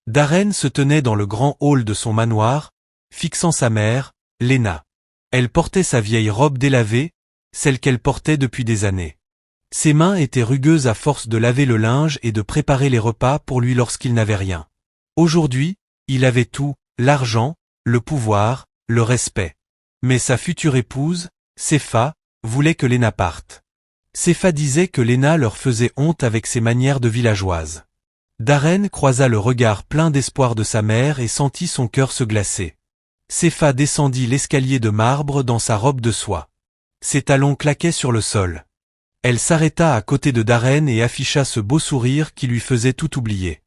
Darren se tenait dans le grand hall de son manoir, fixant sa mère, Lena. Elle portait sa vieille robe délavée, celle qu'elle portait depuis des années. Ses mains étaient rugueuses à force de laver le linge et de préparer les repas pour lui lorsqu'il n'avait rien. Aujourd'hui, il avait tout, l'argent, le pouvoir, le respect. Mais sa future épouse, Sefa, voulait que Lena parte. Sefa disait que Lena leur faisait honte avec ses manières de villageoise. Darren croisa le regard plein d'espoir de sa mère et sentit son cœur se glacer. Sefa descendit l'escalier de marbre dans sa robe de soie. Ses talons claquaient sur le sol. Elle s'arrêta à côté de Darren et afficha ce beau sourire qui lui faisait tout oublier.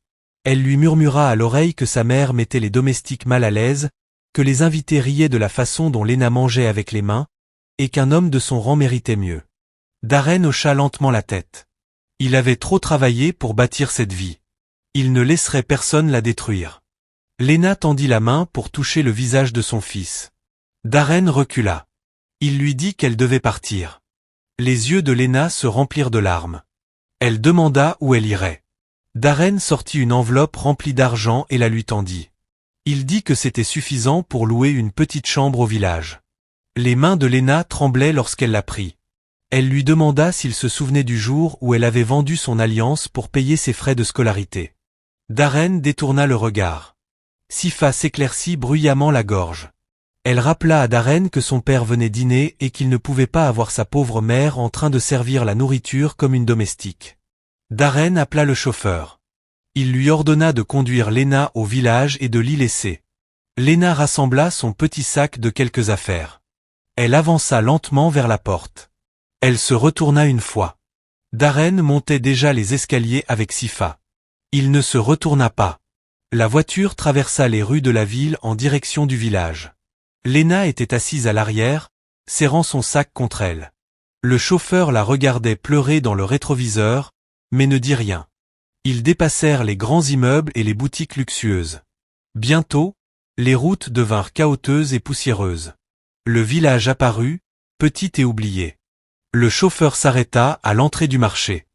Elle lui murmura à l'oreille que sa mère mettait les domestiques mal à l'aise, que les invités riaient de la façon dont Lena mangeait avec les mains, et qu'un homme de son rang méritait mieux. Darren hocha lentement la tête. Il avait trop travaillé pour bâtir cette vie. Il ne laisserait personne la détruire. Lena tendit la main pour toucher le visage de son fils. Darren recula. Il lui dit qu'elle devait partir. Les yeux de Lena se remplirent de larmes. Elle demanda où elle irait. Darren sortit une enveloppe remplie d'argent et la lui tendit. Il dit que c'était suffisant pour louer une petite chambre au village. Les mains de Lena tremblaient lorsqu'elle la prit. Elle lui demanda s'il se souvenait du jour où elle avait vendu son alliance pour payer ses frais de scolarité. Darren détourna le regard. Sefa s'éclaircit bruyamment la gorge. Elle rappela à Darren que son père venait dîner et qu'il ne pouvait pas avoir sa pauvre mère en train de servir la nourriture comme une domestique. Darren appela le chauffeur. Il lui ordonna de conduire Lena au village et de l'y laisser. Lena rassembla son petit sac de quelques affaires. Elle avança lentement vers la porte. Elle se retourna une fois. Darren montait déjà les escaliers avec Sefa. Il ne se retourna pas. La voiture traversa les rues de la ville en direction du village. Lena était assise à l'arrière, serrant son sac contre elle. Le chauffeur la regardait pleurer dans le rétroviseur, mais ne dit rien. Ils dépassèrent les grands immeubles et les boutiques luxueuses. Bientôt, les routes devinrent caoteuses et poussiéreuses. Le village apparut, petit et oublié. Le chauffeur s'arrêta à l'entrée du marché.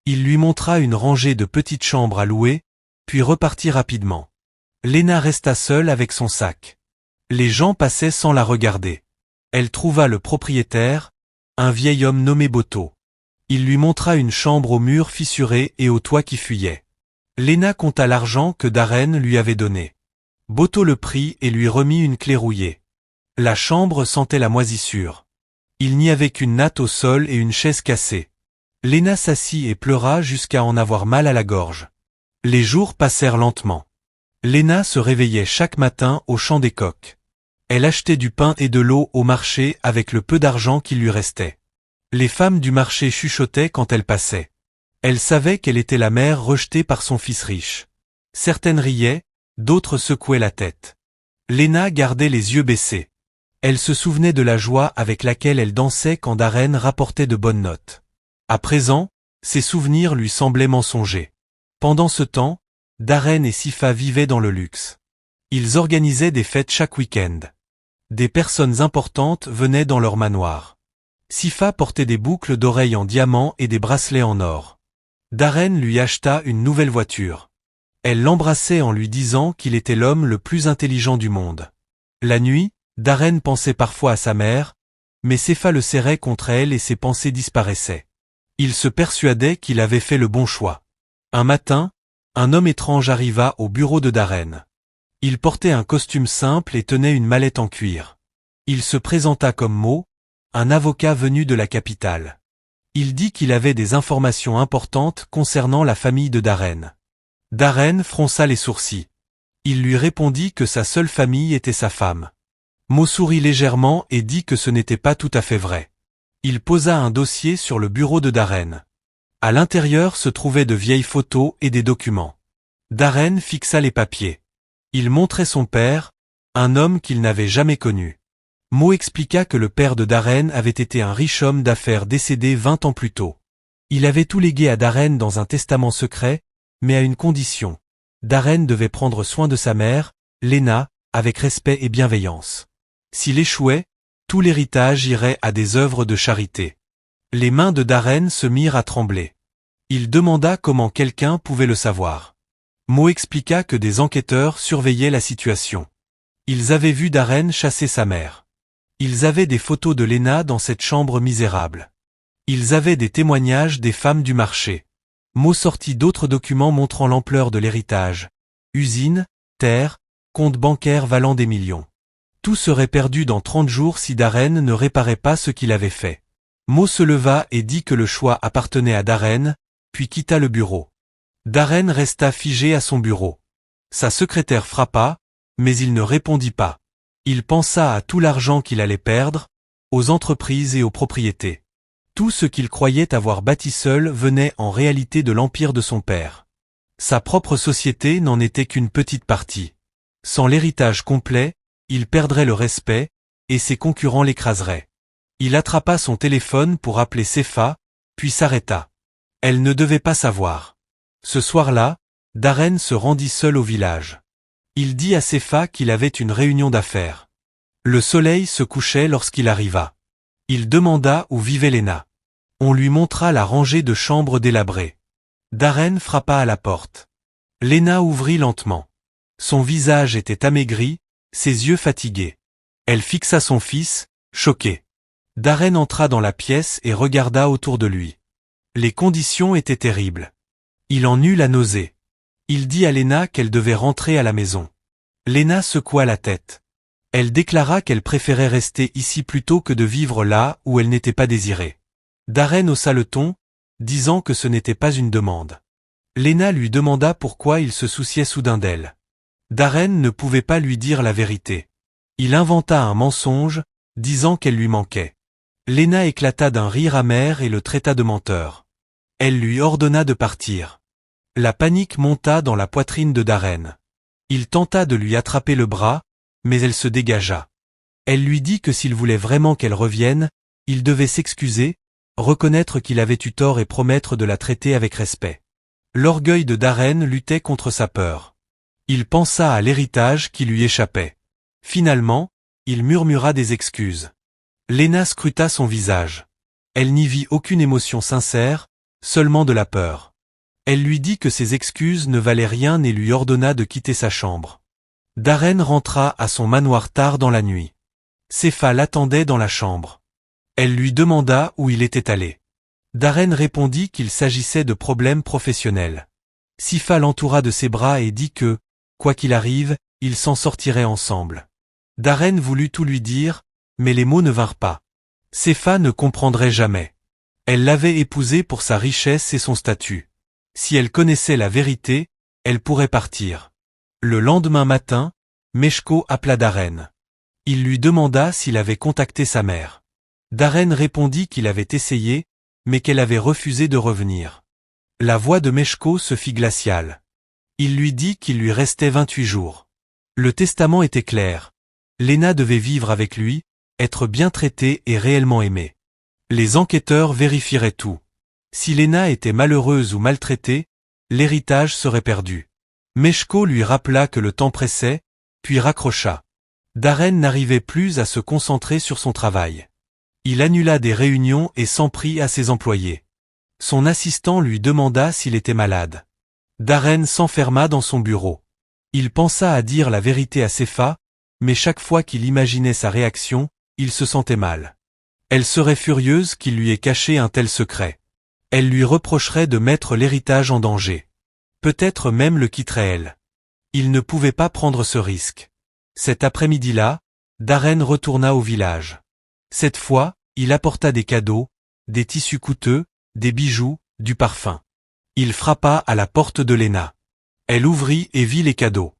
Il lui montra une rangée de petites chambres à louer, puis repartit rapidement. Lena resta seule avec son sac. Les gens passaient sans la regarder. Elle trouva le propriétaire, un vieil homme nommé Boto. Il lui montra une chambre aux murs fissurés et au toit qui fuyait. Lena compta l'argent que Darren lui avait donné. Boto le prit et lui remit une clé rouillée. La chambre sentait la moisissure. Il n'y avait qu'une natte au sol et une chaise cassée. Lena s'assit et pleura jusqu'à en avoir mal à la gorge. Les jours passèrent lentement. Lena se réveillait chaque matin au chant des coqs. Elle achetait du pain et de l'eau au marché avec le peu d'argent qui lui restait. Les femmes du marché chuchotaient quand elle passait. Elle savait qu'elle était la mère rejetée par son fils riche. Certaines riaient, d'autres secouaient la tête. Lena gardait les yeux baissés. Elle se souvenait de la joie avec laquelle elle dansait quand Darren rapportait de bonnes notes. À présent, ses souvenirs lui semblaient mensongers. Pendant ce temps, Darren et Sefa vivaient dans le luxe. Ils organisaient des fêtes chaque week-end. Des personnes importantes venaient dans leur manoir. Sefa portait des boucles d'oreilles en diamant et des bracelets en or. Darren lui acheta une nouvelle voiture. Elle l'embrassait en lui disant qu'il était l'homme le plus intelligent du monde. La nuit, Darren pensait parfois à sa mère, mais Sefa le serrait contre elle et ses pensées disparaissaient. Il se persuadait qu'il avait fait le bon choix. Un matin, un homme étrange arriva au bureau de Darren. Il portait un costume simple et tenait une mallette en cuir. Il se présenta comme Mo, un avocat venu de la capitale. Il dit qu'il avait des informations importantes concernant la famille de Darren. Darren fronça les sourcils. Il lui répondit que sa seule famille était sa femme. Mo sourit légèrement et dit que ce n'était pas tout à fait vrai. Il posa un dossier sur le bureau de Darren. À l'intérieur se trouvaient de vieilles photos et des documents. Darren fixa les papiers. Il montrait son père, un homme qu'il n'avait jamais connu. Mo expliqua que le père de Darren avait été un riche homme d'affaires décédé 20 ans plus tôt. Il avait tout légué à Darren dans un testament secret, mais à une condition. Darren devait prendre soin de sa mère, Lena, avec respect et bienveillance. S'il échouait, tout l'héritage irait à des œuvres de charité. Les mains de Darren se mirent à trembler. Il demanda comment quelqu'un pouvait le savoir. Mo expliqua que des enquêteurs surveillaient la situation. Ils avaient vu Darren chasser sa mère. Ils avaient des photos de Lena dans cette chambre misérable. Ils avaient des témoignages des femmes du marché. Mo sortit d'autres documents montrant l'ampleur de l'héritage. Usines, terres, comptes bancaires valant des millions. Tout serait perdu dans 30 jours si Darren ne réparait pas ce qu'il avait fait. Mo se leva et dit que le choix appartenait à Darren, puis quitta le bureau. Darren resta figé à son bureau. Sa secrétaire frappa, mais il ne répondit pas. Il pensa à tout l'argent qu'il allait perdre, aux entreprises et aux propriétés. Tout ce qu'il croyait avoir bâti seul venait en réalité de l'empire de son père. Sa propre société n'en était qu'une petite partie. Sans l'héritage complet, il perdrait le respect, et ses concurrents l'écraseraient. Il attrapa son téléphone pour appeler Sefa, puis s'arrêta. Elle ne devait pas savoir. Ce soir-là, Darren se rendit seul au village. Il dit à Sefa qu'il avait une réunion d'affaires. Le soleil se couchait lorsqu'il arriva. Il demanda où vivait Lena. On lui montra la rangée de chambres délabrées. Darren frappa à la porte. Lena ouvrit lentement. Son visage était amaigri, ses yeux fatigués. Elle fixa son fils, choquée. Darren entra dans la pièce et regarda autour de lui. Les conditions étaient terribles. Il en eut la nausée. Il dit à Lena qu'elle devait rentrer à la maison. Lena secoua la tête. Elle déclara qu'elle préférait rester ici plutôt que de vivre là où elle n'était pas désirée. Darren haussa le ton, disant que ce n'était pas une demande. Lena lui demanda pourquoi il se souciait soudain d'elle. Darren ne pouvait pas lui dire la vérité. Il inventa un mensonge, disant qu'elle lui manquait. Lena éclata d'un rire amer et le traita de menteur. Elle lui ordonna de partir. La panique monta dans la poitrine de Darren. Il tenta de lui attraper le bras, mais elle se dégagea. Elle lui dit que s'il voulait vraiment qu'elle revienne, il devait s'excuser, reconnaître qu'il avait eu tort et promettre de la traiter avec respect. L'orgueil de Darren luttait contre sa peur. Il pensa à l'héritage qui lui échappait. Finalement, il murmura des excuses. Lena scruta son visage. Elle n'y vit aucune émotion sincère, seulement de la peur. Elle lui dit que ses excuses ne valaient rien et lui ordonna de quitter sa chambre. Darren rentra à son manoir tard dans la nuit. Sefa l'attendait dans la chambre. Elle lui demanda où il était allé. Darren répondit qu'il s'agissait de problèmes professionnels. Sefa l'entoura de ses bras et dit que, quoi qu'il arrive, ils s'en sortiraient ensemble. Darren voulut tout lui dire, mais les mots ne vinrent pas. Sefa ne comprendrait jamais. Elle l'avait épousé pour sa richesse et son statut. Si elle connaissait la vérité, elle pourrait partir. Le lendemain matin, Meshko appela Darren. Il lui demanda s'il avait contacté sa mère. Darren répondit qu'il avait essayé, mais qu'elle avait refusé de revenir. La voix de Meshko se fit glaciale. Il lui dit qu'il lui restait 28 jours. Le testament était clair. Lena devait vivre avec lui, être bien traitée et réellement aimée. Les enquêteurs vérifieraient tout. Si Lena était malheureuse ou maltraitée, l'héritage serait perdu. Meshko lui rappela que le temps pressait, puis raccrocha. Darren n'arrivait plus à se concentrer sur son travail. Il annula des réunions et s'en prit à ses employés. Son assistant lui demanda s'il était malade. Darren s'enferma dans son bureau. Il pensa à dire la vérité à Sefa, mais chaque fois qu'il imaginait sa réaction, il se sentait mal. Elle serait furieuse qu'il lui ait caché un tel secret. Elle lui reprocherait de mettre l'héritage en danger. Peut-être même le quitterait elle. Il ne pouvait pas prendre ce risque. Cet après-midi-là, Darren retourna au village. Cette fois, il apporta des cadeaux, des tissus coûteux, des bijoux, du parfum. Il frappa à la porte de Lena. Elle ouvrit et vit les cadeaux.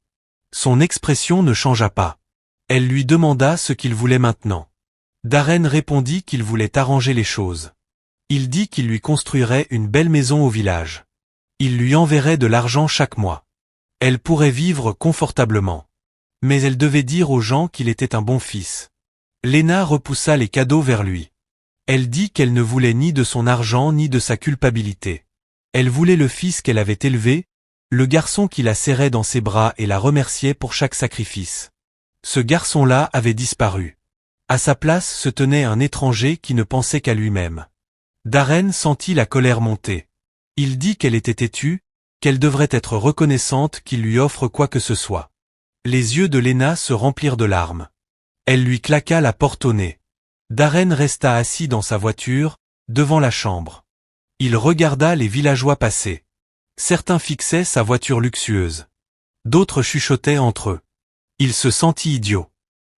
Son expression ne changea pas. Elle lui demanda ce qu'il voulait maintenant. Darren répondit qu'il voulait arranger les choses. Il dit qu'il lui construirait une belle maison au village. Il lui enverrait de l'argent chaque mois. Elle pourrait vivre confortablement. Mais elle devait dire aux gens qu'il était un bon fils. Lena repoussa les cadeaux vers lui. Elle dit qu'elle ne voulait ni de son argent ni de sa culpabilité. Elle voulait le fils qu'elle avait élevé, le garçon qui la serrait dans ses bras et la remerciait pour chaque sacrifice. Ce garçon-là avait disparu. À sa place se tenait un étranger qui ne pensait qu'à lui-même. Darren sentit la colère monter. Il dit qu'elle était têtue, qu'elle devrait être reconnaissante qu'il lui offre quoi que ce soit. Les yeux de Léna se remplirent de larmes. Elle lui claqua la porte au nez. Darren resta assis dans sa voiture, devant la chambre. Il regarda les villageois passer. Certains fixaient sa voiture luxueuse. D'autres chuchotaient entre eux. Il se sentit idiot.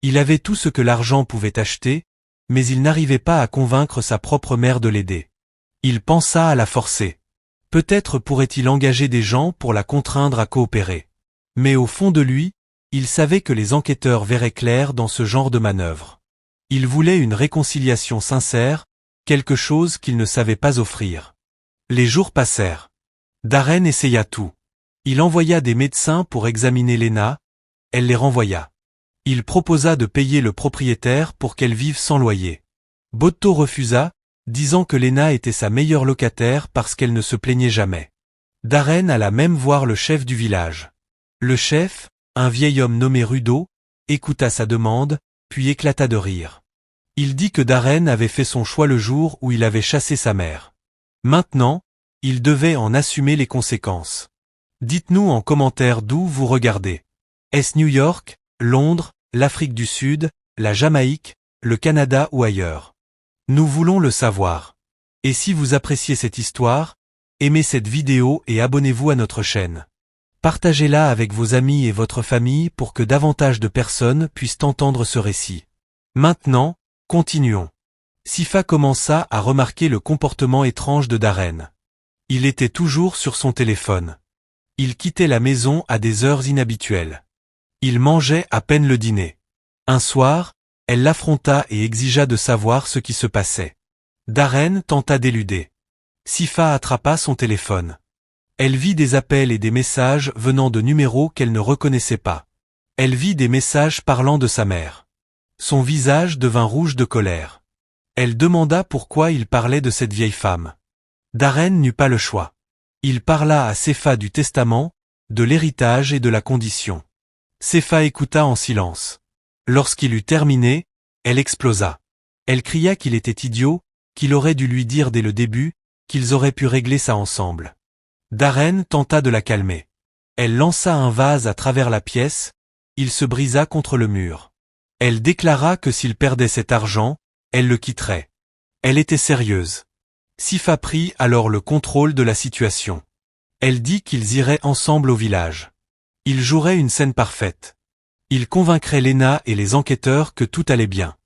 Il avait tout ce que l'argent pouvait acheter, mais il n'arrivait pas à convaincre sa propre mère de l'aider. Il pensa à la forcer. Peut-être pourrait-il engager des gens pour la contraindre à coopérer. Mais au fond de lui, il savait que les enquêteurs verraient clair dans ce genre de manœuvre. Il voulait une réconciliation sincère, quelque chose qu'il ne savait pas offrir. Les jours passèrent. Darren essaya tout. Il envoya des médecins pour examiner Léna, elle les renvoya. Il proposa de payer le propriétaire pour qu'elle vive sans loyer. Botto refusa, disant que Léna était sa meilleure locataire parce qu'elle ne se plaignait jamais. Darren alla même voir le chef du village. Le chef, un vieil homme nommé Rudo, écouta sa demande, puis éclata de rire. Il dit que Darren avait fait son choix le jour où il avait chassé sa mère. Maintenant, il devait en assumer les conséquences. Dites-nous en commentaire d'où vous regardez. Est-ce New York, Londres, l'Afrique du Sud, la Jamaïque, le Canada ou ailleurs? Nous voulons le savoir. Et si vous appréciez cette histoire, aimez cette vidéo et abonnez-vous à notre chaîne. Partagez-la avec vos amis et votre famille pour que davantage de personnes puissent entendre ce récit. Maintenant, continuons. Sifa commença à remarquer le comportement étrange de Darren. Il était toujours sur son téléphone. Il quittait la maison à des heures inhabituelles. Il mangeait à peine le dîner. Un soir, elle l'affronta et exigea de savoir ce qui se passait. Darren tenta d'éluder. Sifa attrapa son téléphone. Elle vit des appels et des messages venant de numéros qu'elle ne reconnaissait pas. Elle vit des messages parlant de sa mère. Son visage devint rouge de colère. Elle demanda pourquoi il parlait de cette vieille femme. Darren n'eut pas le choix. Il parla à Sifa du testament, de l'héritage et de la condition. Sifa écouta en silence. Lorsqu'il eut terminé, elle explosa. Elle cria qu'il était idiot, qu'il aurait dû lui dire dès le début, qu'ils auraient pu régler ça ensemble. Darren tenta de la calmer. Elle lança un vase à travers la pièce, il se brisa contre le mur. Elle déclara que s'il perdait cet argent, elle le quitterait. Elle était sérieuse. Sifa prit alors le contrôle de la situation. Elle dit qu'ils iraient ensemble au village. Ils joueraient une scène parfaite. Ils convaincraient Léna et les enquêteurs que tout allait bien.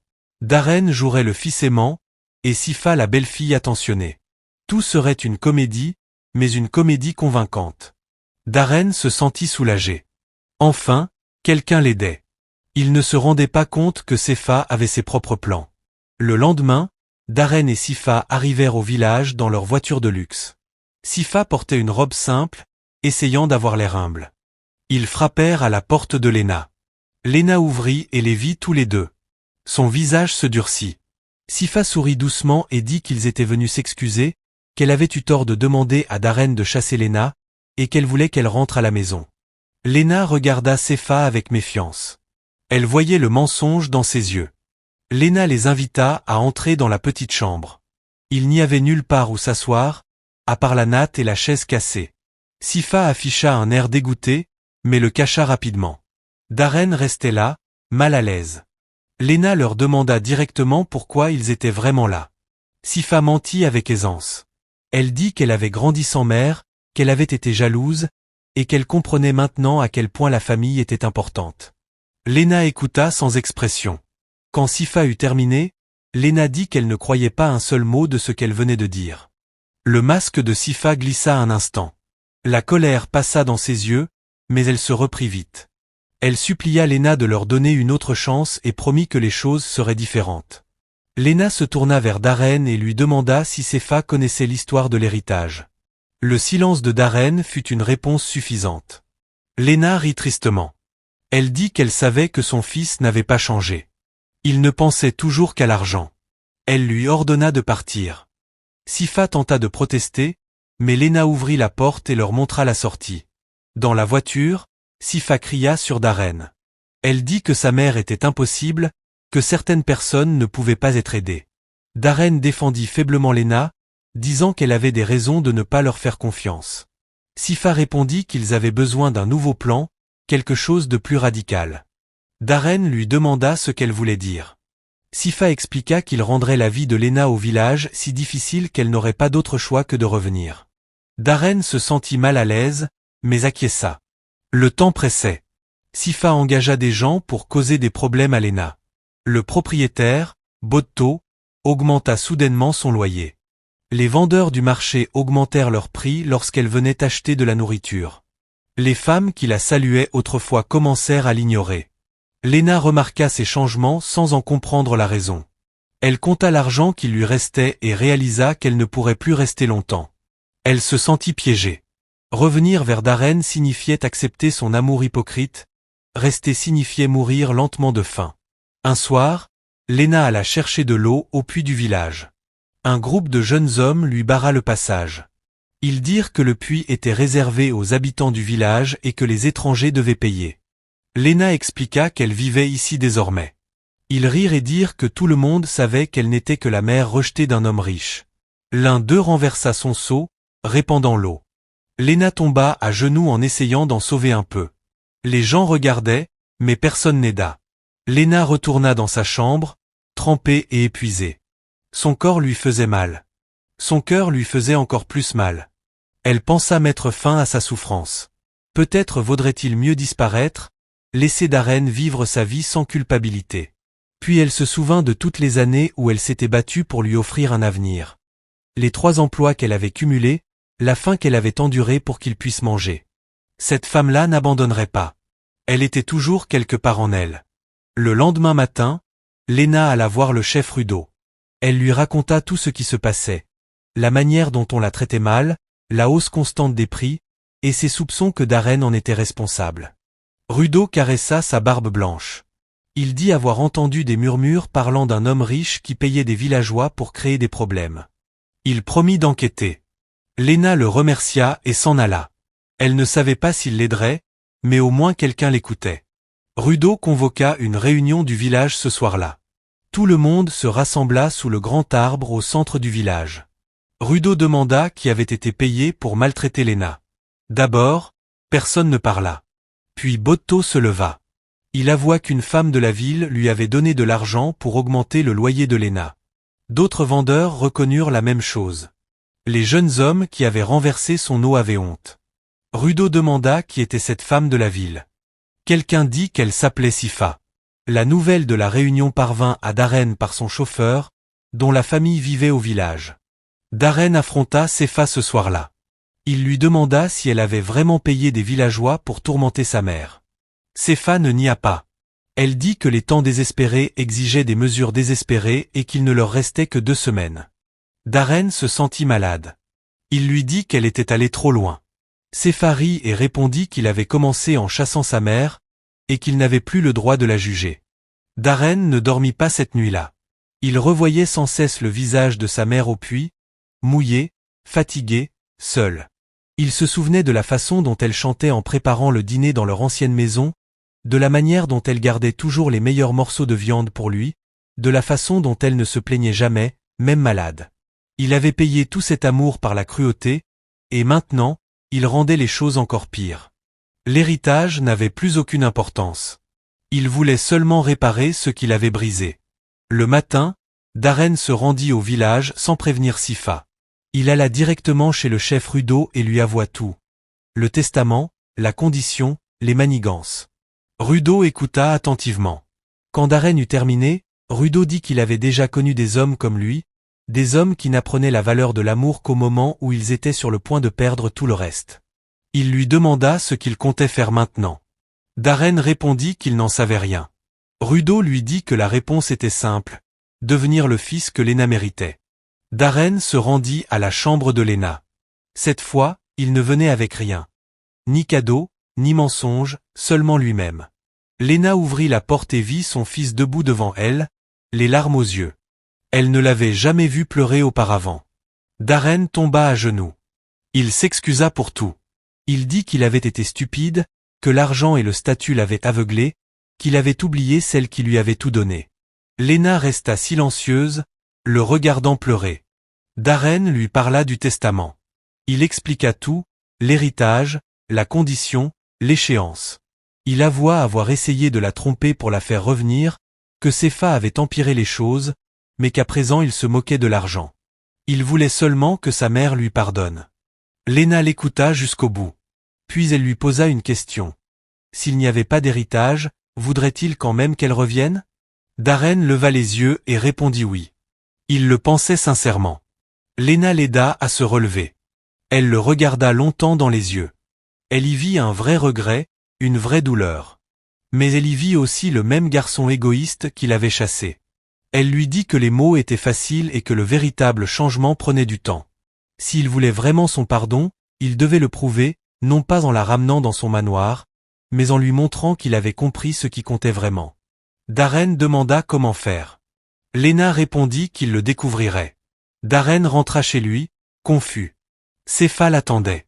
Darren jouerait le fils aimant, et Sifa la belle-fille attentionnée. Tout serait une comédie, mais une comédie convaincante. Darren se sentit soulagé. Enfin, quelqu'un l'aidait. Il ne se rendait pas compte que Sifa avait ses propres plans. Le lendemain, Darren et Sifa arrivèrent au village dans leur voiture de luxe. Sifa portait une robe simple, essayant d'avoir l'air humble. Ils frappèrent à la porte de Léna. Léna ouvrit et les vit tous les deux. Son visage se durcit. Sifa sourit doucement et dit qu'ils étaient venus s'excuser, qu'elle avait eu tort de demander à Darren de chasser Léna, et qu'elle voulait qu'elle rentre à la maison. Léna regarda Sifa avec méfiance. Elle voyait le mensonge dans ses yeux. Léna les invita à entrer dans la petite chambre. Il n'y avait nulle part où s'asseoir, à part la natte et la chaise cassée. Sifa afficha un air dégoûté, mais le cacha rapidement. Darren restait là, mal à l'aise. Léna leur demanda directement pourquoi ils étaient vraiment là. Sifa mentit avec aisance. Elle dit qu'elle avait grandi sans mère, qu'elle avait été jalouse, et qu'elle comprenait maintenant à quel point la famille était importante. Léna écouta sans expression. Quand Sifa eut terminé, Léna dit qu'elle ne croyait pas un seul mot de ce qu'elle venait de dire. Le masque de Sifa glissa un instant. La colère passa dans ses yeux, mais elle se reprit vite. Elle supplia Léna de leur donner une autre chance et promit que les choses seraient différentes. Léna se tourna vers Darren et lui demanda si Sifa connaissait l'histoire de l'héritage. Le silence de Darren fut une réponse suffisante. Léna rit tristement. Elle dit qu'elle savait que son fils n'avait pas changé. Il ne pensait toujours qu'à l'argent. Elle lui ordonna de partir. Sifa tenta de protester, mais Léna ouvrit la porte et leur montra la sortie. Dans la voiture, Sifa cria sur Darren. Elle dit que sa mère était impossible, que certaines personnes ne pouvaient pas être aidées. Darren défendit faiblement Léna, disant qu'elle avait des raisons de ne pas leur faire confiance. Sifa répondit qu'ils avaient besoin d'un nouveau plan, quelque chose de plus radical. Darren lui demanda ce qu'elle voulait dire. Sifa expliqua qu'il rendrait la vie de Lena au village si difficile qu'elle n'aurait pas d'autre choix que de revenir. Darren se sentit mal à l'aise, mais acquiesça. Le temps pressait. Sifa engagea des gens pour causer des problèmes à Lena. Le propriétaire, Botto, augmenta soudainement son loyer. Les vendeurs du marché augmentèrent leur prix lorsqu'elle venait acheter de la nourriture. Les femmes qui la saluaient autrefois commencèrent à l'ignorer. Lena remarqua ces changements sans en comprendre la raison. Elle compta l'argent qui lui restait et réalisa qu'elle ne pourrait plus rester longtemps. Elle se sentit piégée. Revenir vers Darren signifiait accepter son amour hypocrite, rester signifiait mourir lentement de faim. Un soir, Lena alla chercher de l'eau au puits du village. Un groupe de jeunes hommes lui barra le passage. Ils dirent que le puits était réservé aux habitants du village et que les étrangers devaient payer. Lena expliqua qu'elle vivait ici désormais. Ils rirent et dirent que tout le monde savait qu'elle n'était que la mère rejetée d'un homme riche. L'un d'eux renversa son seau, répandant l'eau. Lena tomba à genoux en essayant d'en sauver un peu. Les gens regardaient, mais personne n'aida. Lena retourna dans sa chambre, trempée et épuisée. Son corps lui faisait mal. Son cœur lui faisait encore plus mal. Elle pensa mettre fin à sa souffrance. Peut-être vaudrait-il mieux disparaître, laisser Darren vivre sa vie sans culpabilité. Puis elle se souvint de toutes les années où elle s'était battue pour lui offrir un avenir. Les 3 emplois qu'elle avait cumulés, la faim qu'elle avait endurée pour qu'il puisse manger. Cette femme-là n'abandonnerait pas. Elle était toujours quelque part en elle. Le lendemain matin, Lena alla voir le chef Rudo. Elle lui raconta tout ce qui se passait, la manière dont on la traitait mal, la hausse constante des prix, et ses soupçons que Darren en était responsable. Rudo caressa sa barbe blanche. Il dit avoir entendu des murmures parlant d'un homme riche qui payait des villageois pour créer des problèmes. Il promit d'enquêter. Lena le remercia et s'en alla. Elle ne savait pas s'il l'aiderait, mais au moins quelqu'un l'écoutait. Rudo convoqua une réunion du village ce soir-là. Tout le monde se rassembla sous le grand arbre au centre du village. Rudo demanda qui avait été payé pour maltraiter Lena. D'abord, personne ne parla. Puis Botto se leva. Il avoua qu'une femme de la ville lui avait donné de l'argent pour augmenter le loyer de Lena. D'autres vendeurs reconnurent la même chose. Les jeunes hommes qui avaient renversé son eau avaient honte. Rudo demanda qui était cette femme de la ville. Quelqu'un dit qu'elle s'appelait Sifa. La nouvelle de la réunion parvint à Darren par son chauffeur, dont la famille vivait au village. Darren affronta Sifa ce soir-là. Il lui demanda si elle avait vraiment payé des villageois pour tourmenter sa mère. Sifa ne nia pas. Elle dit que les temps désespérés exigeaient des mesures désespérées et qu'il ne leur restait que 2 semaines. Darren se sentit malade. Il lui dit qu'elle était allée trop loin. Sifa rit et répondit qu'il avait commencé en chassant sa mère, et qu'il n'avait plus le droit de la juger. Darren ne dormit pas cette nuit-là. Il revoyait sans cesse le visage de sa mère au puits, mouillé, fatigué, seul. Il se souvenait de la façon dont elle chantait en préparant le dîner dans leur ancienne maison, de la manière dont elle gardait toujours les meilleurs morceaux de viande pour lui, de la façon dont elle ne se plaignait jamais, même malade. Il avait payé tout cet amour par la cruauté, et maintenant, il rendait les choses encore pires. L'héritage n'avait plus aucune importance. Il voulait seulement réparer ce qu'il avait brisé. Le matin, Darren se rendit au village sans prévenir Sifa. Il alla directement chez le chef Rudo et lui avoua tout. Le testament, la condition, les manigances. Rudo écouta attentivement. Quand Darren eut terminé, Rudo dit qu'il avait déjà connu des hommes comme lui, des hommes qui n'apprenaient la valeur de l'amour qu'au moment où ils étaient sur le point de perdre tout le reste. Il lui demanda ce qu'il comptait faire maintenant. Darren répondit qu'il n'en savait rien. Rudo lui dit que la réponse était simple, devenir le fils que Lena méritait. Darren se rendit à la chambre de Lena. Cette fois, il ne venait avec rien. Ni cadeau, ni mensonge, seulement lui-même. Lena ouvrit la porte et vit son fils debout devant elle, les larmes aux yeux. Elle ne l'avait jamais vu pleurer auparavant. Darren tomba à genoux. Il s'excusa pour tout. Il dit qu'il avait été stupide, que l'argent et le statut l'avaient aveuglé, qu'il avait oublié celle qui lui avait tout donné. Lena resta silencieuse, le regardant pleurer. Darren lui parla du testament. Il expliqua tout, l'héritage, la condition, l'échéance. Il avoua avoir essayé de la tromper pour la faire revenir, que Cépha avait empiré les choses, mais qu'à présent il se moquait de l'argent. Il voulait seulement que sa mère lui pardonne. Léna l'écouta jusqu'au bout. Puis elle lui posa une question. S'il n'y avait pas d'héritage, voudrait-il quand même qu'elle revienne? Darren leva les yeux et répondit oui. Il le pensait sincèrement. Léna l'aida à se relever. Elle le regarda longtemps dans les yeux. Elle y vit un vrai regret, une vraie douleur. Mais elle y vit aussi le même garçon égoïste qui l'avait chassé. Elle lui dit que les mots étaient faciles et que le véritable changement prenait du temps. S'il voulait vraiment son pardon, il devait le prouver, non pas en la ramenant dans son manoir, mais en lui montrant qu'il avait compris ce qui comptait vraiment. Darren demanda comment faire. Léna répondit qu'il le découvrirait. Darren rentra chez lui, confus. Cépha l'attendait.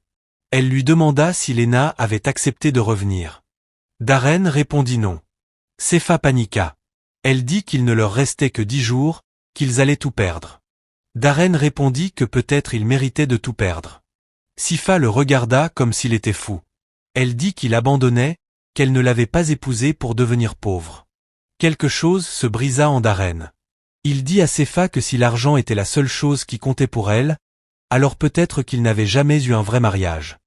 Elle lui demanda si Léna avait accepté de revenir. Darren répondit non. Cépha paniqua. Elle dit qu'il ne leur restait que 10 jours, qu'ils allaient tout perdre. Darren répondit que peut-être il méritait de tout perdre. Cépha le regarda comme s'il était fou. Elle dit qu'il abandonnait, qu'elle ne l'avait pas épousé pour devenir pauvre. Quelque chose se brisa en Darren. Il dit à Cépha que si l'argent était la seule chose qui comptait pour elle, alors peut-être qu'il n'avait jamais eu un vrai mariage.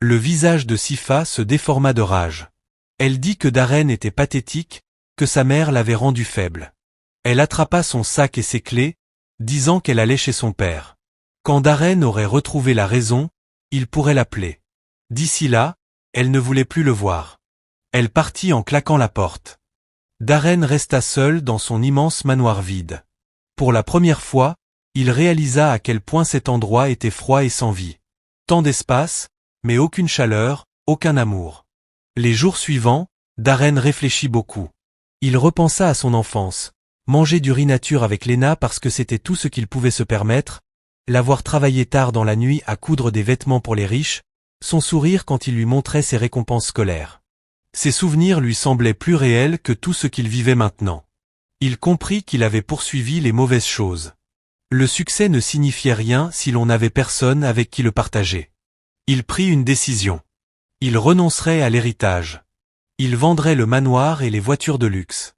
Le visage de Cépha se déforma de rage. Elle dit que Darren était pathétique, que sa mère l'avait rendu faible. Elle attrapa son sac et ses clés, disant qu'elle allait chez son père. Quand Darren aurait retrouvé la raison, il pourrait l'appeler. D'ici là, elle ne voulait plus le voir. Elle partit en claquant la porte. Darren resta seul dans son immense manoir vide. Pour la première fois, il réalisa à quel point cet endroit était froid et sans vie. Tant d'espace, mais aucune chaleur, aucun amour. Les jours suivants, Darren réfléchit beaucoup. Il repensa à son enfance, manger du riz nature avec Léna parce que c'était tout ce qu'il pouvait se permettre, l'avoir travaillé tard dans la nuit à coudre des vêtements pour les riches, son sourire quand il lui montrait ses récompenses scolaires. Ses souvenirs lui semblaient plus réels que tout ce qu'il vivait maintenant. Il comprit qu'il avait poursuivi les mauvaises choses. Le succès ne signifiait rien si l'on n'avait personne avec qui le partager. Il prit une décision. Il renoncerait à l'héritage. Il vendrait le manoir et les voitures de luxe.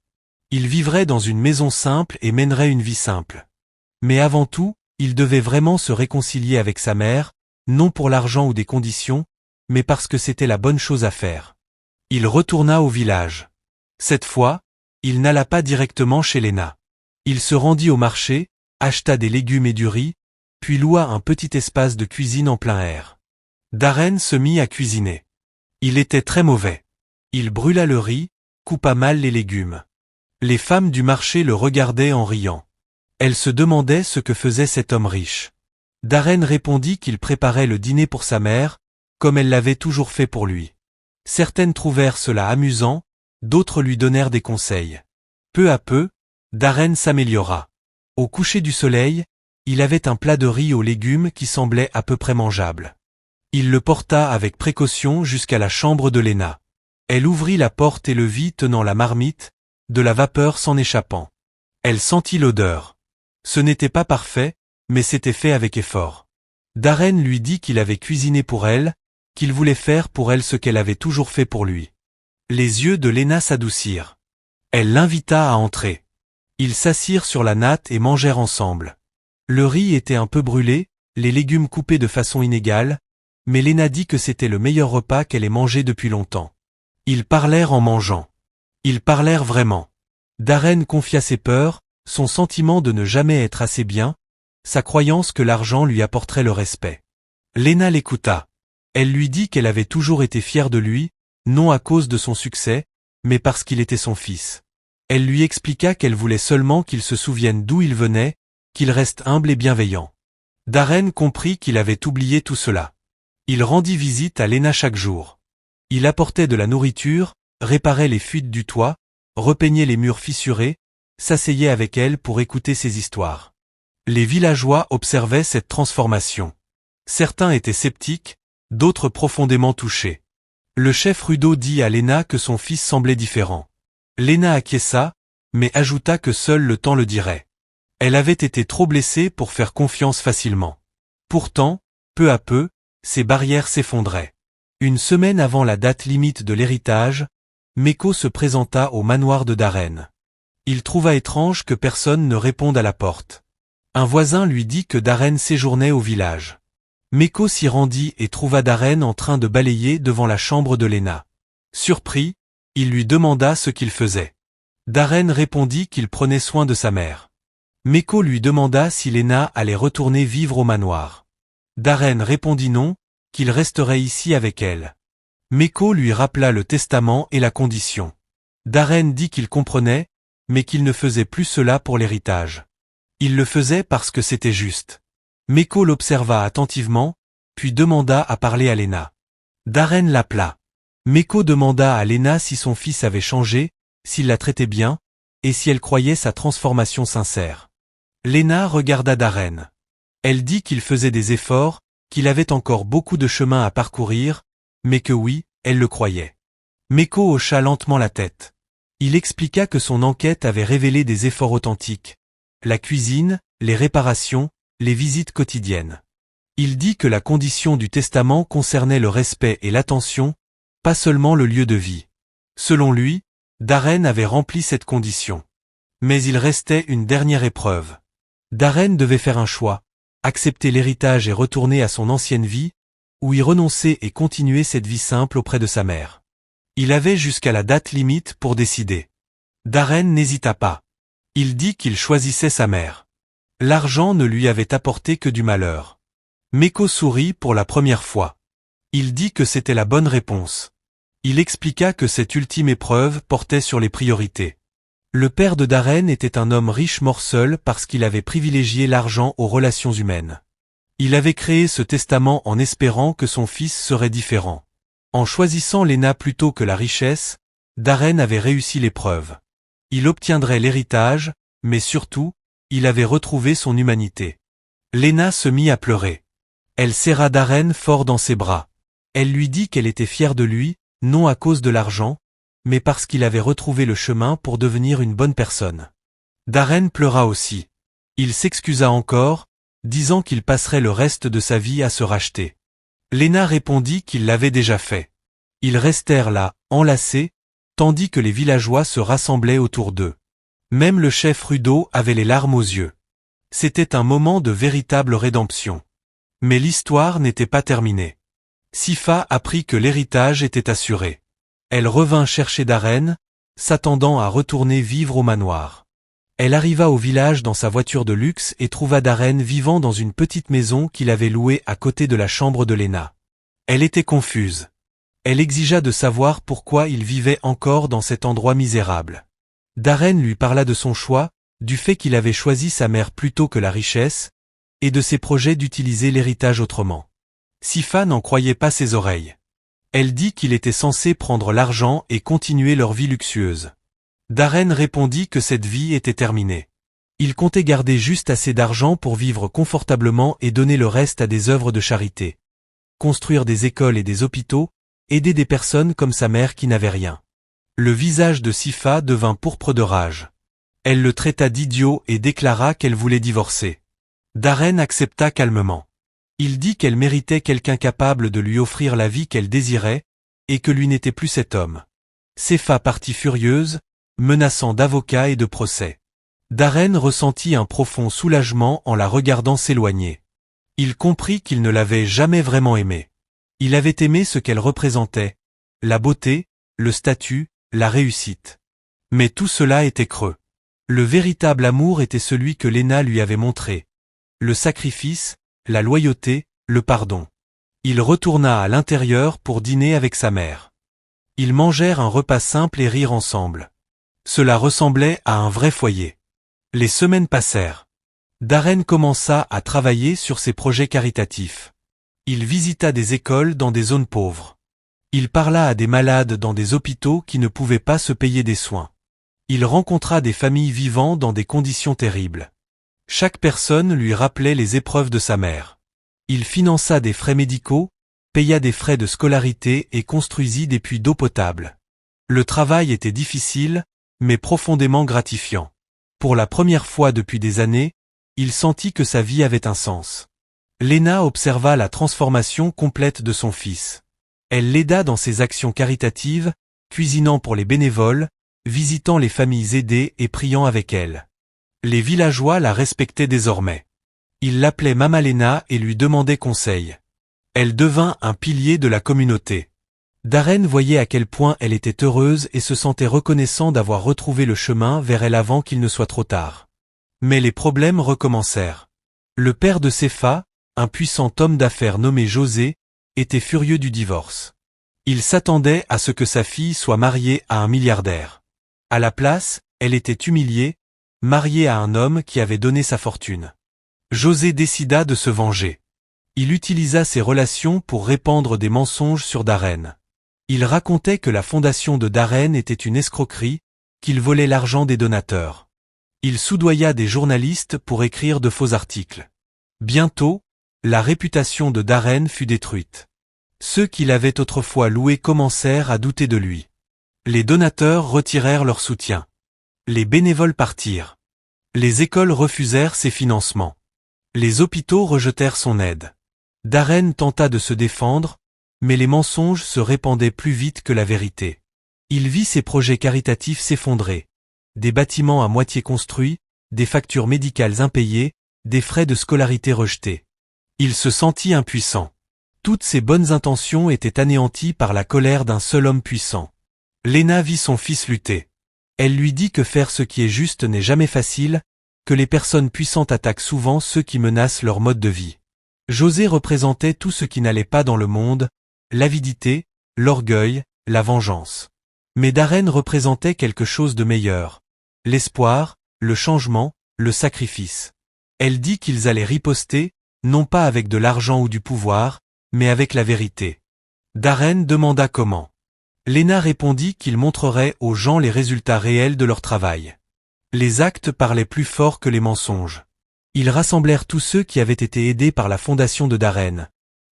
Il vivrait dans une maison simple et mènerait une vie simple. Mais avant tout, il devait vraiment se réconcilier avec sa mère, non pour l'argent ou des conditions, mais parce que c'était la bonne chose à faire. Il retourna au village. Cette fois, il n'alla pas directement chez Léna. Il se rendit au marché, acheta des légumes et du riz, puis loua un petit espace de cuisine en plein air. Darren se mit à cuisiner. Il était très mauvais. Il brûla le riz, coupa mal les légumes. Les femmes du marché le regardaient en riant. Elles se demandaient ce que faisait cet homme riche. Darren répondit qu'il préparait le dîner pour sa mère, comme elle l'avait toujours fait pour lui. Certaines trouvèrent cela amusant, d'autres lui donnèrent des conseils. Peu à peu, Darren s'améliora. Au coucher du soleil, il avait un plat de riz aux légumes qui semblait à peu près mangeable. Il le porta avec précaution jusqu'à la chambre de Léna. Elle ouvrit la porte et le vit tenant la marmite, de la vapeur s'en échappant. Elle sentit l'odeur. Ce n'était pas parfait, mais c'était fait avec effort. Darren lui dit qu'il avait cuisiné pour elle, qu'il voulait faire pour elle ce qu'elle avait toujours fait pour lui. Les yeux de Léna s'adoucirent. Elle l'invita à entrer. Ils s'assirent sur la natte et mangèrent ensemble. Le riz était un peu brûlé, les légumes coupés de façon inégale, mais Léna dit que c'était le meilleur repas qu'elle ait mangé depuis longtemps. Ils parlèrent en mangeant. Ils parlèrent vraiment. Darren confia ses peurs, son sentiment de ne jamais être assez bien, sa croyance que l'argent lui apporterait le respect. Léna l'écouta. Elle lui dit qu'elle avait toujours été fière de lui, non à cause de son succès, mais parce qu'il était son fils. Elle lui expliqua qu'elle voulait seulement qu'il se souvienne d'où il venait, qu'il reste humble et bienveillant. Darren comprit qu'il avait oublié tout cela. Il rendit visite à Léna chaque jour. Il apportait de la nourriture, réparait les fuites du toit, repeignait les murs fissurés, s'asseyait avec elle pour écouter ses histoires. Les villageois observaient cette transformation. Certains étaient sceptiques, d'autres profondément touchés. Le chef Rudo dit à Léna que son fils semblait différent. Léna acquiesça, mais ajouta que seul le temps le dirait. Elle avait été trop blessée pour faire confiance facilement. Pourtant, peu à peu, ses barrières s'effondraient. Une semaine avant la date limite de l'héritage, Meko se présenta au manoir de Darren. Il trouva étrange que personne ne réponde à la porte. Un voisin lui dit que Darren séjournait au village. Meko s'y rendit et trouva Darren en train de balayer devant la chambre de Lena. Surpris, il lui demanda ce qu'il faisait. Darren répondit qu'il prenait soin de sa mère. Meko lui demanda si Lena allait retourner vivre au manoir. Darren répondit non, qu'il resterait ici avec elle. Meko lui rappela le testament et la condition. Darren dit qu'il comprenait, mais qu'il ne faisait plus cela pour l'héritage. Il le faisait parce que c'était juste. Meko l'observa attentivement, puis demanda à parler à Lena. Darren l'appela. Meko demanda à Lena si son fils avait changé, s'il la traitait bien, et si elle croyait sa transformation sincère. Lena regarda Darren. Elle dit qu'il faisait des efforts, qu'il avait encore beaucoup de chemin à parcourir, mais que oui, elle le croyait. Meko hocha lentement la tête. Il expliqua que son enquête avait révélé des efforts authentiques. La cuisine, les réparations, les visites quotidiennes. Il dit que la condition du testament concernait le respect et l'attention, pas seulement le lieu de vie. Selon lui, Darren avait rempli cette condition. Mais il restait une dernière épreuve. Darren devait faire un choix, accepter l'héritage et retourner à son ancienne vie, ou y renoncer et continuer cette vie simple auprès de sa mère. Il avait jusqu'à la date limite pour décider. Darren n'hésita pas. Il dit qu'il choisissait sa mère. L'argent ne lui avait apporté que du malheur. Meko sourit pour la première fois. Il dit que c'était la bonne réponse. Il expliqua que cette ultime épreuve portait sur les priorités. Le père de Darren était un homme riche mort seul parce qu'il avait privilégié l'argent aux relations humaines. Il avait créé ce testament en espérant que son fils serait différent. En choisissant Lena plutôt que la richesse, Darren avait réussi l'épreuve. Il obtiendrait l'héritage, mais surtout, il avait retrouvé son humanité. Lena se mit à pleurer. Elle serra Darren fort dans ses bras. Elle lui dit qu'elle était fière de lui, non à cause de l'argent, mais parce qu'il avait retrouvé le chemin pour devenir une bonne personne. Darren pleura aussi. Il s'excusa encore, disant qu'il passerait le reste de sa vie à se racheter. Lena répondit qu'il l'avait déjà fait. Ils restèrent là, enlacés, tandis que les villageois se rassemblaient autour d'eux. Même le chef Rudo avait les larmes aux yeux. C'était un moment de véritable rédemption. Mais l'histoire n'était pas terminée. Sifa apprit que l'héritage était assuré. Elle revint chercher Darren, s'attendant à retourner vivre au manoir. Elle arriva au village dans sa voiture de luxe et trouva Darren vivant dans une petite maison qu'il avait louée à côté de la chambre de Lena. Elle était confuse. Elle exigea de savoir pourquoi il vivait encore dans cet endroit misérable. Darren lui parla de son choix, du fait qu'il avait choisi sa mère plutôt que la richesse, et de ses projets d'utiliser l'héritage autrement. Sifa n'en croyait pas ses oreilles. Elle dit qu'il était censé prendre l'argent et continuer leur vie luxueuse. Darren répondit que cette vie était terminée. Il comptait garder juste assez d'argent pour vivre confortablement et donner le reste à des œuvres de charité. Construire des écoles et des hôpitaux, aider des personnes comme sa mère qui n'avaient rien. Le visage de Sifa devint pourpre de rage. Elle le traita d'idiot et déclara qu'elle voulait divorcer. Darren accepta calmement. Il dit qu'elle méritait quelqu'un capable de lui offrir la vie qu'elle désirait, et que lui n'était plus cet homme. Sifa partit furieuse, menaçant d'avocats et de procès. Darren ressentit un profond soulagement en la regardant s'éloigner. Il comprit qu'il ne l'avait jamais vraiment aimée. Il avait aimé ce qu'elle représentait, la beauté, le statut, la réussite. Mais tout cela était creux. Le véritable amour était celui que Lena lui avait montré. Le sacrifice, la loyauté, le pardon. Il retourna à l'intérieur pour dîner avec sa mère. Ils mangèrent un repas simple et rirent ensemble. Cela ressemblait à un vrai foyer. Les semaines passèrent. Darren commença à travailler sur ses projets caritatifs. Il visita des écoles dans des zones pauvres. Il parla à des malades dans des hôpitaux qui ne pouvaient pas se payer des soins. Il rencontra des familles vivant dans des conditions terribles. Chaque personne lui rappelait les épreuves de sa mère. Il finança des frais médicaux, paya des frais de scolarité et construisit des puits d'eau potable. Le travail était difficile, mais profondément gratifiant. Pour la première fois depuis des années, il sentit que sa vie avait un sens. Léna observa la transformation complète de son fils. Elle l'aida dans ses actions caritatives, cuisinant pour les bénévoles, visitant les familles aidées et priant avec elles. Les villageois la respectaient désormais. Ils l'appelaient Mama Léna et lui demandaient conseil. Elle devint un pilier de la communauté. Darren voyait à quel point elle était heureuse et se sentait reconnaissant d'avoir retrouvé le chemin vers elle avant qu'il ne soit trop tard. Mais les problèmes recommencèrent. Le père de Sefa, un puissant homme d'affaires nommé José, était furieux du divorce. Il s'attendait à ce que sa fille soit mariée à un milliardaire. À la place, elle était humiliée, mariée à un homme qui avait donné sa fortune. José décida de se venger. Il utilisa ses relations pour répandre des mensonges sur Darren. Il racontait que la fondation de Darren était une escroquerie, qu'il volait l'argent des donateurs. Il soudoya des journalistes pour écrire de faux articles. Bientôt, la réputation de Darren fut détruite. Ceux qui l'avaient autrefois loué commencèrent à douter de lui. Les donateurs retirèrent leur soutien. Les bénévoles partirent. Les écoles refusèrent ses financements. Les hôpitaux rejetèrent son aide. Darren tenta de se défendre, mais les mensonges se répandaient plus vite que la vérité. Il vit ses projets caritatifs s'effondrer. Des bâtiments à moitié construits, des factures médicales impayées, des frais de scolarité rejetés. Il se sentit impuissant. Toutes ses bonnes intentions étaient anéanties par la colère d'un seul homme puissant. Léna vit son fils lutter. Elle lui dit que faire ce qui est juste n'est jamais facile, que les personnes puissantes attaquent souvent ceux qui menacent leur mode de vie. José représentait tout ce qui n'allait pas dans le monde, l'avidité, l'orgueil, la vengeance. Mais Darren représentait quelque chose de meilleur. L'espoir, le changement, le sacrifice. Elle dit qu'ils allaient riposter, non pas avec de l'argent ou du pouvoir, mais avec la vérité. Darren demanda comment. Léna répondit qu'il montrerait aux gens les résultats réels de leur travail. Les actes parlaient plus fort que les mensonges. Ils rassemblèrent tous ceux qui avaient été aidés par la fondation de Darren.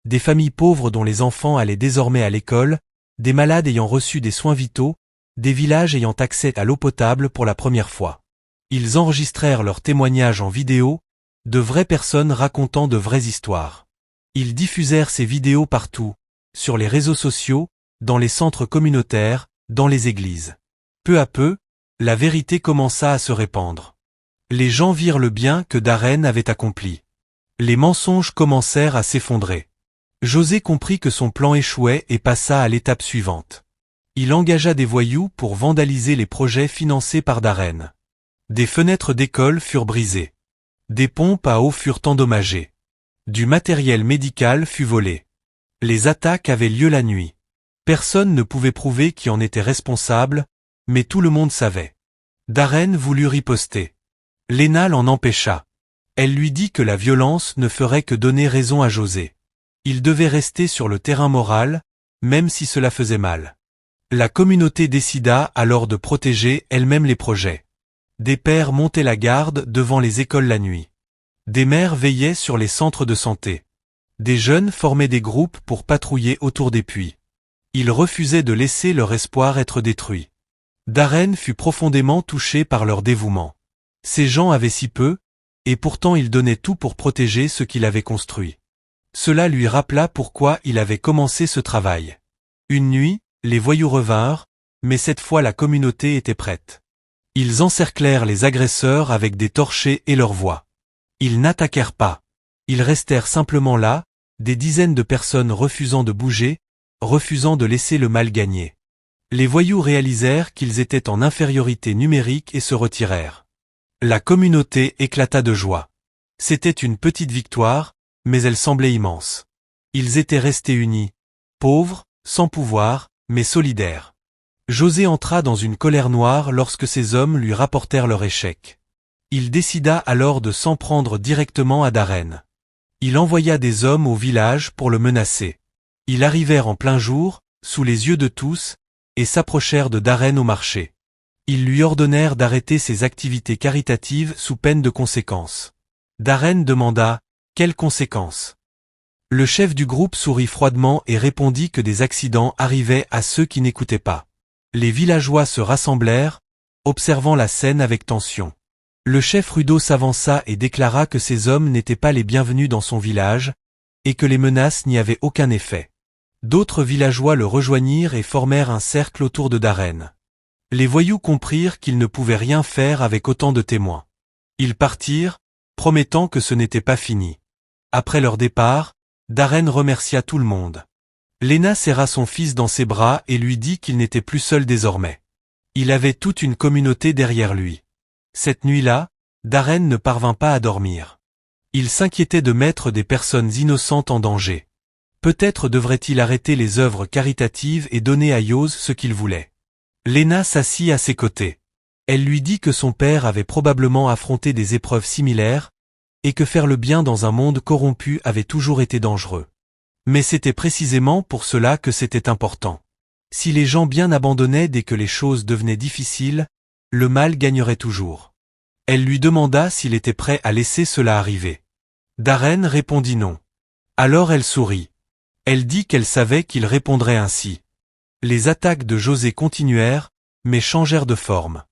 Des familles pauvres dont les enfants allaient désormais à l'école, des malades ayant reçu des soins vitaux, des villages ayant accès à l'eau potable pour la première fois. Ils enregistrèrent leurs témoignages en vidéo, de vraies personnes racontant de vraies histoires. Ils diffusèrent ces vidéos partout, sur les réseaux sociaux, dans les centres communautaires, dans les églises. Peu à peu, la vérité commença à se répandre. Les gens virent le bien que Darren avait accompli. Les mensonges commencèrent à s'effondrer. José comprit que son plan échouait et passa à l'étape suivante. Il engagea des voyous pour vandaliser les projets financés par Darren. Des fenêtres d'école furent brisées. Des pompes à eau furent endommagées. Du matériel médical fut volé. Les attaques avaient lieu la nuit. Personne ne pouvait prouver qui en était responsable, mais tout le monde savait. Darren voulut riposter. Léna l'en empêcha. Elle lui dit que la violence ne ferait que donner raison à José. Il devait rester sur le terrain moral, même si cela faisait mal. La communauté décida alors de protéger elle-même les projets. Des pères montaient la garde devant les écoles la nuit. Des mères veillaient sur les centres de santé. Des jeunes formaient des groupes pour patrouiller autour des puits. Ils refusaient de laisser leur espoir être détruit. Darren fut profondément touché par leur dévouement. Ces gens avaient si peu, et pourtant ils donnaient tout pour protéger ce qu'il avait construit. Cela lui rappela pourquoi il avait commencé ce travail. Une nuit, les voyous revinrent, mais cette fois la communauté était prête. Ils encerclèrent les agresseurs avec des torchets et leurs voix. Ils n'attaquèrent pas. Ils restèrent simplement là, des dizaines de personnes refusant de bouger, refusant de laisser le mal gagner. Les voyous réalisèrent qu'ils étaient en infériorité numérique et se retirèrent. La communauté éclata de joie. C'était une petite victoire, mais elle semblait immense. Ils étaient restés unis, pauvres, sans pouvoir, mais solidaires. José entra dans une colère noire lorsque ces hommes lui rapportèrent leur échec. Il décida alors de s'en prendre directement à Darren. Il envoya des hommes au village pour le menacer. Ils arrivèrent en plein jour, sous les yeux de tous, et s'approchèrent de Darren au marché. Ils lui ordonnèrent d'arrêter ses activités caritatives sous peine de conséquences. Darren demanda « Quelles conséquences ?» Le chef du groupe sourit froidement et répondit que des accidents arrivaient à ceux qui n'écoutaient pas. Les villageois se rassemblèrent, observant la scène avec tension. Le chef Rudo s'avança et déclara que ces hommes n'étaient pas les bienvenus dans son village, et que les menaces n'y avaient aucun effet. D'autres villageois le rejoignirent et formèrent un cercle autour de Darren. Les voyous comprirent qu'ils ne pouvaient rien faire avec autant de témoins. Ils partirent, promettant que ce n'était pas fini. Après leur départ, Darren remercia tout le monde. Lena serra son fils dans ses bras et lui dit qu'il n'était plus seul désormais. Il avait toute une communauté derrière lui. Cette nuit-là, Darren ne parvint pas à dormir. Il s'inquiétait de mettre des personnes innocentes en danger. Peut-être devrait-il arrêter les œuvres caritatives et donner à Yos ce qu'il voulait. Lena s'assit à ses côtés. Elle lui dit que son père avait probablement affronté des épreuves similaires, et que faire le bien dans un monde corrompu avait toujours été dangereux. Mais c'était précisément pour cela que c'était important. Si les gens bien abandonnaient dès que les choses devenaient difficiles, le mal gagnerait toujours. Elle lui demanda s'il était prêt à laisser cela arriver. Darren répondit non. Alors elle sourit. Elle dit qu'elle savait qu'il répondrait ainsi. Les attaques de José continuèrent, mais changèrent de forme.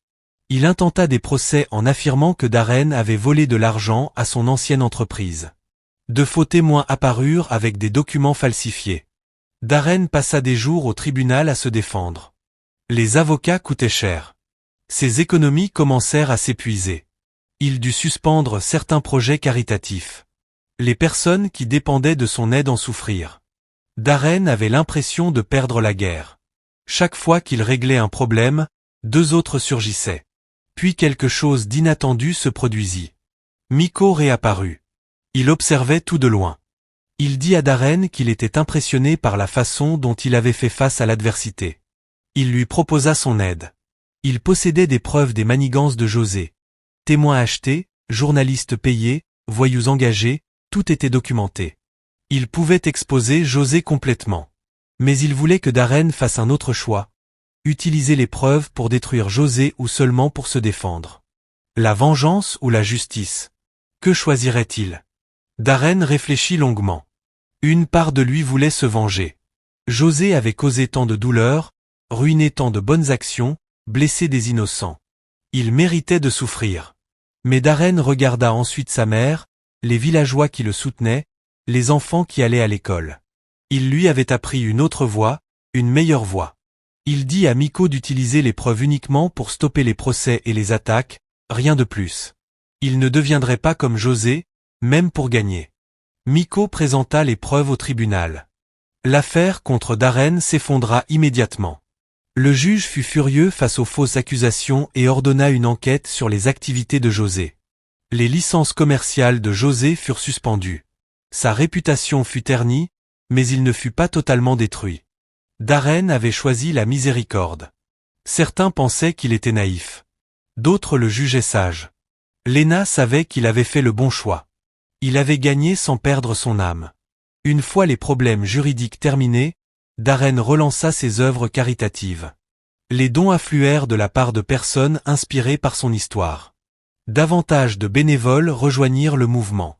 Il intenta des procès en affirmant que Darren avait volé de l'argent à son ancienne entreprise. De faux témoins apparurent avec des documents falsifiés. Darren passa des jours au tribunal à se défendre. Les avocats coûtaient cher. Ses économies commencèrent à s'épuiser. Il dut suspendre certains projets caritatifs. Les personnes qui dépendaient de son aide en souffrirent. Darren avait l'impression de perdre la guerre. Chaque fois qu'il réglait un problème, deux autres surgissaient. Puis quelque chose d'inattendu se produisit. Mikko réapparut. Il observait tout de loin. Il dit à Darren qu'il était impressionné par la façon dont il avait fait face à l'adversité. Il lui proposa son aide. Il possédait des preuves des manigances de José. Témoins achetés, journalistes payés, voyous engagés, tout était documenté. Il pouvait exposer José complètement. Mais il voulait que Darren fasse un autre choix. Utiliser les preuves pour détruire José ou seulement pour se défendre. La vengeance ou la justice? Que choisirait-il? Darren réfléchit longuement. Une part de lui voulait se venger. José avait causé tant de douleurs, ruiné tant de bonnes actions, blessé des innocents. Il méritait de souffrir. Mais Darren regarda ensuite sa mère, les villageois qui le soutenaient, les enfants qui allaient à l'école. Il lui avait appris une autre voie, une meilleure voie. Il dit à Mikko d'utiliser les preuves uniquement pour stopper les procès et les attaques, rien de plus. Il ne deviendrait pas comme José, même pour gagner. Mikko présenta les preuves au tribunal. L'affaire contre Darren s'effondra immédiatement. Le juge fut furieux face aux fausses accusations et ordonna une enquête sur les activités de José. Les licences commerciales de José furent suspendues. Sa réputation fut ternie, mais il ne fut pas totalement détruit. Darren avait choisi la miséricorde. Certains pensaient qu'il était naïf. D'autres le jugeaient sage. Lena savait qu'il avait fait le bon choix. Il avait gagné sans perdre son âme. Une fois les problèmes juridiques terminés, Darren relança ses œuvres caritatives. Les dons affluèrent de la part de personnes inspirées par son histoire. Davantage de bénévoles rejoignirent le mouvement.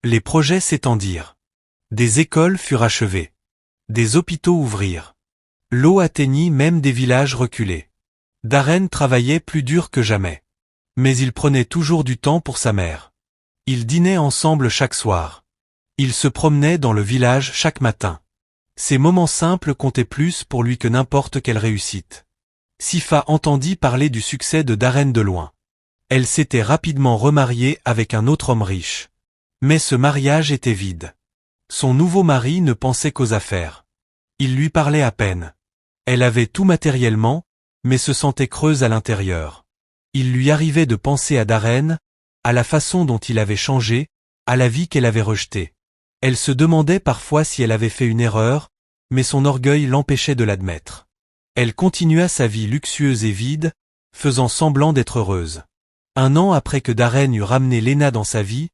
Les projets s'étendirent. Des écoles furent achevées. Des hôpitaux ouvrirent. L'eau atteignit même des villages reculés. Darren travaillait plus dur que jamais. Mais il prenait toujours du temps pour sa mère. Ils dînaient ensemble chaque soir. Ils se promenaient dans le village chaque matin. Ces moments simples comptaient plus pour lui que n'importe quelle réussite. Sifa entendit parler du succès de Darren de loin. Elle s'était rapidement remariée avec un autre homme riche. Mais ce mariage était vide. Son nouveau mari ne pensait qu'aux affaires. Il lui parlait à peine. Elle avait tout matériellement, mais se sentait creuse à l'intérieur. Il lui arrivait de penser à Darren, à la façon dont il avait changé, à la vie qu'elle avait rejetée. Elle se demandait parfois si elle avait fait une erreur, mais son orgueil l'empêchait de l'admettre. Elle continua sa vie luxueuse et vide, faisant semblant d'être heureuse. Un an après que Darren eut ramené Lena dans sa vie,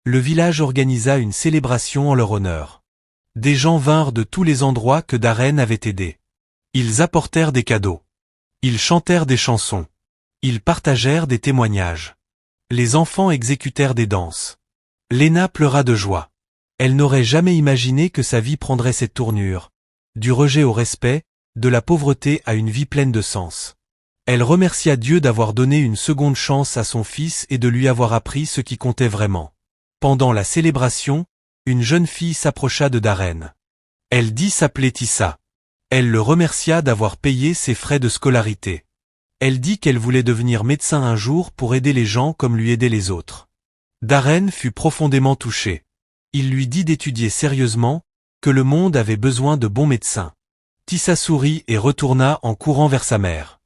le village organisa une célébration en leur honneur. Des gens vinrent de tous les endroits que Darren avait aidés. Ils apportèrent des cadeaux. Ils chantèrent des chansons. Ils partagèrent des témoignages. Les enfants exécutèrent des danses. Lena pleura de joie. Elle n'aurait jamais imaginé que sa vie prendrait cette tournure. Du rejet au respect, de la pauvreté à une vie pleine de sens. Elle remercia Dieu d'avoir donné une seconde chance à son fils et de lui avoir appris ce qui comptait vraiment. Pendant la célébration, une jeune fille s'approcha de Darren. Elle dit s'appeler Tissa. Elle le remercia d'avoir payé ses frais de scolarité. Elle dit qu'elle voulait devenir médecin un jour pour aider les gens comme lui aider les autres. Darren fut profondément touché. Il lui dit d'étudier sérieusement, que le monde avait besoin de bons médecins. Tissa sourit et retourna en courant vers sa mère.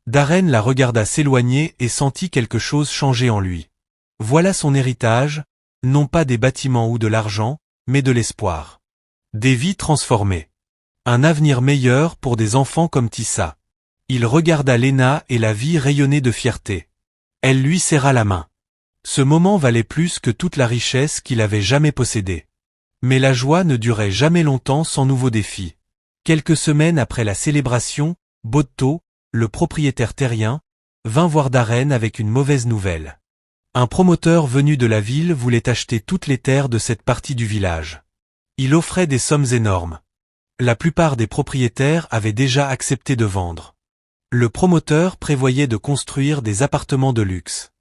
Darren la regarda s'éloigner et sentit quelque chose changer en lui. Voilà son héritage, non pas des bâtiments ou de l'argent, mais de l'espoir. Des vies transformées. Un avenir meilleur pour des enfants comme Tissa. Il regarda Lena et la vie rayonnait de fierté. Elle lui serra la main. Ce moment valait plus que toute la richesse qu'il avait jamais possédée. Mais la joie ne durait jamais longtemps sans nouveaux défis. Quelques semaines après la célébration, Botto, le propriétaire terrien, vint voir Darren avec une mauvaise nouvelle. Un promoteur venu de la ville voulait acheter toutes les terres de cette partie du village. Il offrait des sommes énormes. La plupart des propriétaires avaient déjà accepté de vendre. Le promoteur prévoyait de construire des appartements de luxe.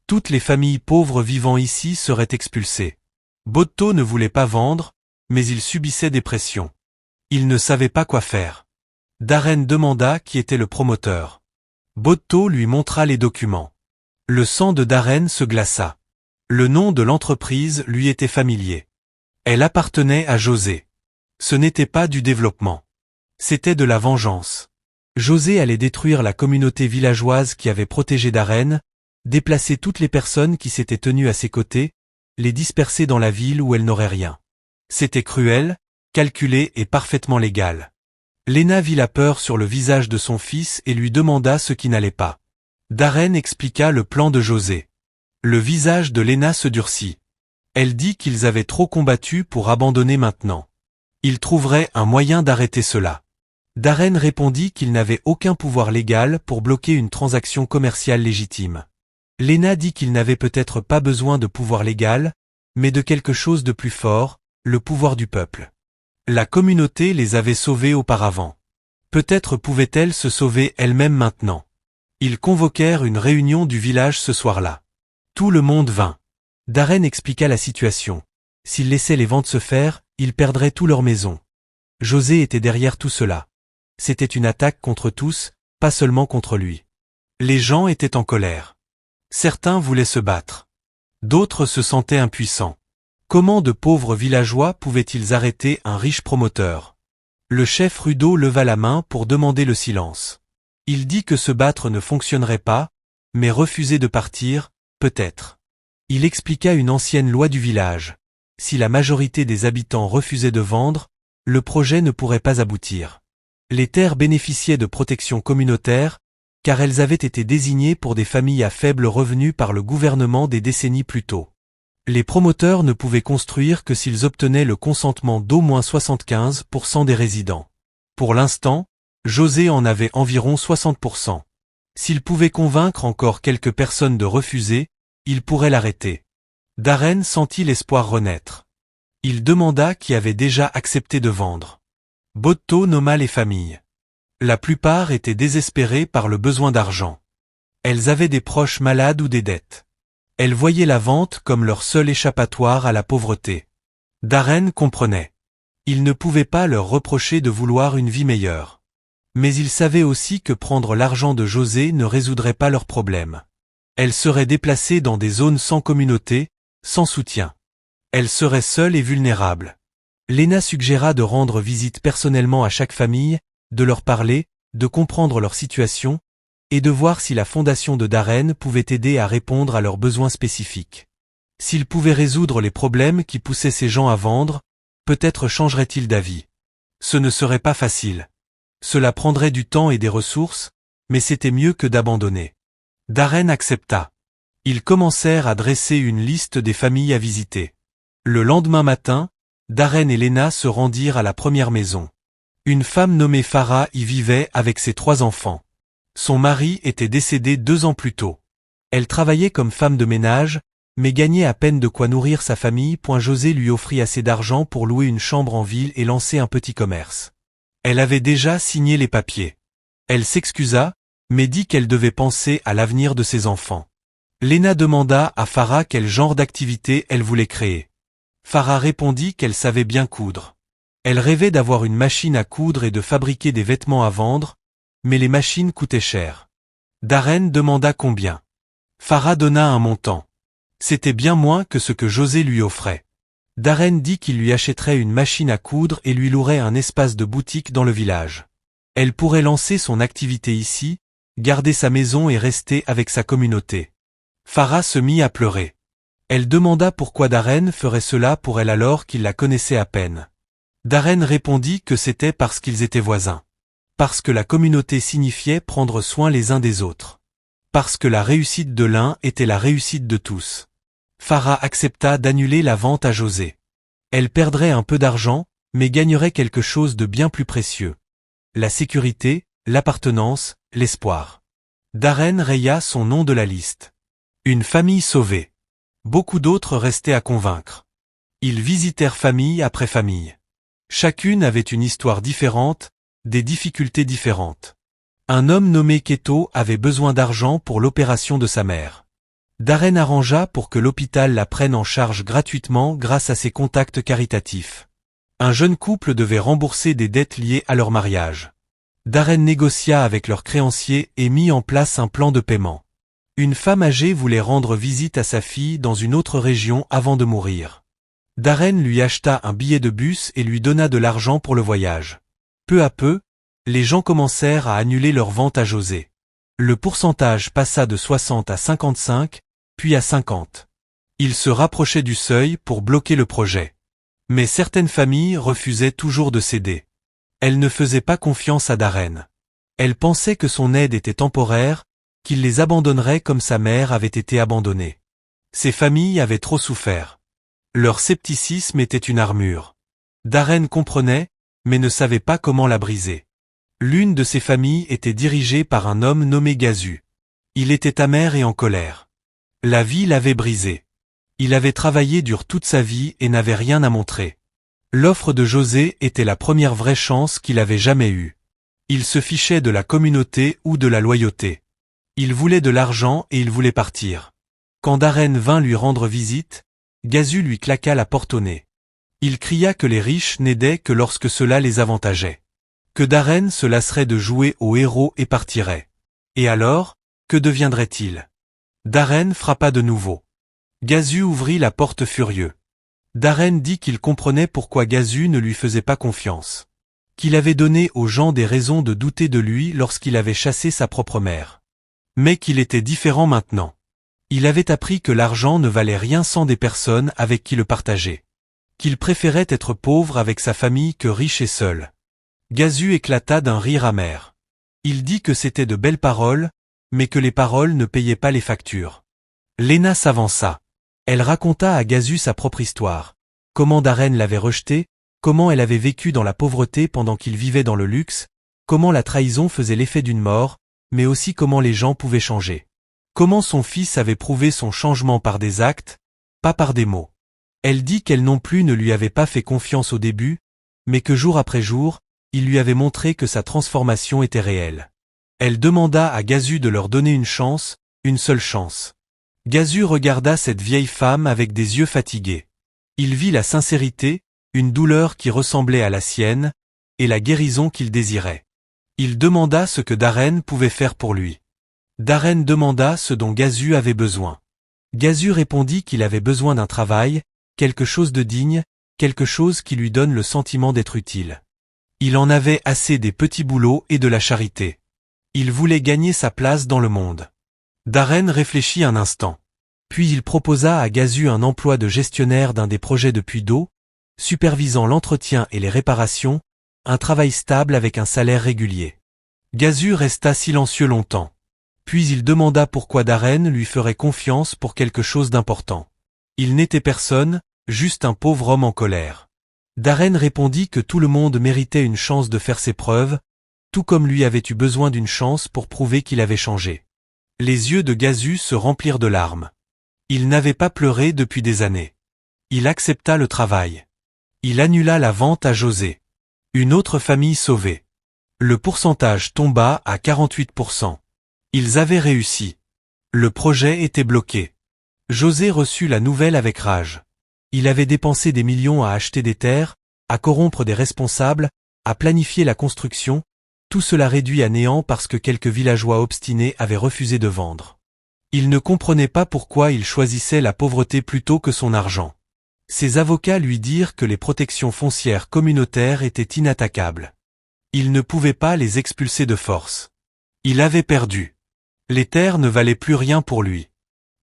Toutes les familles pauvres vivant ici seraient expulsées. Botto ne voulait pas vendre, mais il subissait des pressions. Il ne savait pas quoi faire. Darren demanda qui était le promoteur. Botto lui montra les documents. Le sang de Darren se glaça. Le nom de l'entreprise lui était familier. Elle appartenait à José. Ce n'était pas du développement. C'était de la vengeance. José allait détruire la communauté villageoise qui avait protégé Darren, déplacer toutes les personnes qui s'étaient tenues à ses côtés, les disperser dans la ville où elles n'auraient rien. C'était cruel, calculé et parfaitement légal. Lena vit la peur sur le visage de son fils et lui demanda ce qui n'allait pas. Darren expliqua le plan de José. Le visage de Lena se durcit. Elle dit qu'ils avaient trop combattu pour abandonner maintenant. Ils trouveraient un moyen d'arrêter cela. Darren répondit qu'il n'avait aucun pouvoir légal pour bloquer une transaction commerciale légitime. Lena dit qu'il n'avait peut-être pas besoin de pouvoir légal, mais de quelque chose de plus fort, le pouvoir du peuple. La communauté les avait sauvés auparavant. Peut-être pouvait-elle se sauver elle-même maintenant. Ils convoquèrent une réunion du village ce soir-là. Tout le monde vint. Darren expliqua la situation. S'ils laissaient les ventes se faire, ils perdraient tout leur maison. José était derrière tout cela. C'était une attaque contre tous, pas seulement contre lui. Les gens étaient en colère. Certains voulaient se battre. D'autres se sentaient impuissants. Comment de pauvres villageois pouvaient-ils arrêter un riche promoteur? Le chef Rudo leva la main pour demander le silence. Il dit que se battre ne fonctionnerait pas, mais refuser de partir, peut-être. Il expliqua une ancienne loi du village. Si la majorité des habitants refusaient de vendre, le projet ne pourrait pas aboutir. Les terres bénéficiaient de protection communautaire, car elles avaient été désignées pour des familles à faible revenu par le gouvernement des décennies plus tôt. Les promoteurs ne pouvaient construire que s'ils obtenaient le consentement d'au moins 75% des résidents. Pour l'instant, José en avait environ 60%. S'il pouvait convaincre encore quelques personnes de refuser, il pourrait l'arrêter. Darren sentit l'espoir renaître. Il demanda qui avait déjà accepté de vendre. Botto nomma les familles. La plupart étaient désespérées par le besoin d'argent. Elles avaient des proches malades ou des dettes. Elles voyaient la vente comme leur seul échappatoire à la pauvreté. Darren comprenait. Il ne pouvait pas leur reprocher de vouloir une vie meilleure. Mais il savait aussi que prendre l'argent de José ne résoudrait pas leurs problèmes. Elles seraient déplacées dans des zones sans communauté, sans soutien. Elles seraient seules et vulnérables. Lena suggéra de rendre visite personnellement à chaque famille, de leur parler, de comprendre leur situation, et de voir si la fondation de Darren pouvait aider à répondre à leurs besoins spécifiques. S'il pouvait résoudre les problèmes qui poussaient ces gens à vendre, peut-être changerait-il d'avis. Ce ne serait pas facile. Cela prendrait du temps et des ressources, mais c'était mieux que d'abandonner. Darren accepta. Ils commencèrent à dresser une liste des familles à visiter. Le lendemain matin, Darren et Lena se rendirent à la première maison. Une femme nommée Farah y vivait avec ses 3 enfants. Son mari était décédé 2 ans plus tôt. Elle travaillait comme femme de ménage, mais gagnait à peine de quoi nourrir sa famille. José lui offrit assez d'argent pour louer une chambre en ville et lancer un petit commerce. Elle avait déjà signé les papiers. Elle s'excusa, mais dit qu'elle devait penser à l'avenir de ses enfants. Léna demanda à Farah quel genre d'activité elle voulait créer. Farah répondit qu'elle savait bien coudre. Elle rêvait d'avoir une machine à coudre et de fabriquer des vêtements à vendre, mais les machines coûtaient cher. Darren demanda combien. Farah donna un montant. C'était bien moins que ce que José lui offrait. Darren dit qu'il lui achèterait une machine à coudre et lui louerait un espace de boutique dans le village. Elle pourrait lancer son activité ici, garder sa maison et rester avec sa communauté. Farah se mit à pleurer. Elle demanda pourquoi Darren ferait cela pour elle alors qu'il la connaissait à peine. Darren répondit que c'était parce qu'ils étaient voisins. Parce que la communauté signifiait prendre soin les uns des autres. Parce que la réussite de l'un était la réussite de tous. Farah accepta d'annuler la vente à José. Elle perdrait un peu d'argent, mais gagnerait quelque chose de bien plus précieux. La sécurité, l'appartenance, l'espoir. Darren raya son nom de la liste. Une famille sauvée. Beaucoup d'autres restaient à convaincre. Ils visitèrent famille après famille. Chacune avait une histoire différente, des difficultés différentes. Un homme nommé Keto avait besoin d'argent pour l'opération de sa mère. Darren arrangea pour que l'hôpital la prenne en charge gratuitement grâce à ses contacts caritatifs. Un jeune couple devait rembourser des dettes liées à leur mariage. Darren négocia avec leurs créanciers et mit en place un plan de paiement. Une femme âgée voulait rendre visite à sa fille dans une autre région avant de mourir. Darren lui acheta un billet de bus et lui donna de l'argent pour le voyage. Peu à peu, les gens commencèrent à annuler leur vente à José. Le pourcentage passa de 60 à 55, puis à 50. Il se rapprochait du seuil pour bloquer le projet. Mais certaines familles refusaient toujours de céder. Elles ne faisaient pas confiance à Darren. Elles pensaient que son aide était temporaire, qu'il les abandonnerait comme sa mère avait été abandonnée. Ces familles avaient trop souffert. Leur scepticisme était une armure. Darren comprenait, mais ne savait pas comment la briser. L'une de ces familles était dirigée par un homme nommé Gazu. Il était amer et en colère. La vie l'avait brisé. Il avait travaillé dur toute sa vie et n'avait rien à montrer. L'offre de José était la première vraie chance qu'il avait jamais eue. Il se fichait de la communauté ou de la loyauté. Il voulait de l'argent et il voulait partir. Quand Darren vint lui rendre visite, Gazu lui claqua la porte au nez. Il cria que les riches n'aidaient que lorsque cela les avantageait. Que Darren se lasserait de jouer au héros et partirait. Et alors, que deviendrait-il? Darren frappa de nouveau. Gazu ouvrit la porte furieux. Darren dit qu'il comprenait pourquoi Gazu ne lui faisait pas confiance. Qu'il avait donné aux gens des raisons de douter de lui lorsqu'il avait chassé sa propre mère. Mais qu'il était différent maintenant. Il avait appris que l'argent ne valait rien sans des personnes avec qui le partager. Qu'il préférait être pauvre avec sa famille que riche et seul. Gazu éclata d'un rire amer. Il dit que c'était de belles paroles, mais que les paroles ne payaient pas les factures. Léna s'avança. Elle raconta à Gazu sa propre histoire. Comment Darren l'avait rejetée, comment elle avait vécu dans la pauvreté pendant qu'il vivait dans le luxe, comment la trahison faisait l'effet d'une mort, mais aussi comment les gens pouvaient changer. Comment son fils avait prouvé son changement par des actes, pas par des mots. Elle dit qu'elle non plus ne lui avait pas fait confiance au début, mais que jour après jour, il lui avait montré que sa transformation était réelle. Elle demanda à Gazu de leur donner une chance, une seule chance. Gazu regarda cette vieille femme avec des yeux fatigués. Il vit la sincérité, une douleur qui ressemblait à la sienne, et la guérison qu'il désirait. Il demanda ce que Darren pouvait faire pour lui. Darren demanda ce dont Gazu avait besoin. Gazu répondit qu'il avait besoin d'un travail, quelque chose de digne, quelque chose qui lui donne le sentiment d'être utile. Il en avait assez des petits boulots et de la charité. Il voulait gagner sa place dans le monde. Darren réfléchit un instant. Puis il proposa à Gazu un emploi de gestionnaire d'un des projets de puits d'eau, supervisant l'entretien et les réparations, un travail stable avec un salaire régulier. Gazu resta silencieux longtemps. Puis il demanda pourquoi Darren lui ferait confiance pour quelque chose d'important. Il n'était personne, juste un pauvre homme en colère. Darren répondit que tout le monde méritait une chance de faire ses preuves, tout comme lui avait eu besoin d'une chance pour prouver qu'il avait changé. Les yeux de Gazu se remplirent de larmes. Il n'avait pas pleuré depuis des années. Il accepta le travail. Il annula la vente à José. Une autre famille sauvée. Le pourcentage tomba à 48%. Ils avaient réussi. Le projet était bloqué. José reçut la nouvelle avec rage. Il avait dépensé des millions à acheter des terres, à corrompre des responsables, à planifier la construction, tout cela réduit à néant parce que quelques villageois obstinés avaient refusé de vendre. Il ne comprenait pas pourquoi il choisissait la pauvreté plutôt que son argent. Ses avocats lui dirent que les protections foncières communautaires étaient inattaquables. Il ne pouvait pas les expulser de force. Il avait perdu. Les terres ne valaient plus rien pour lui.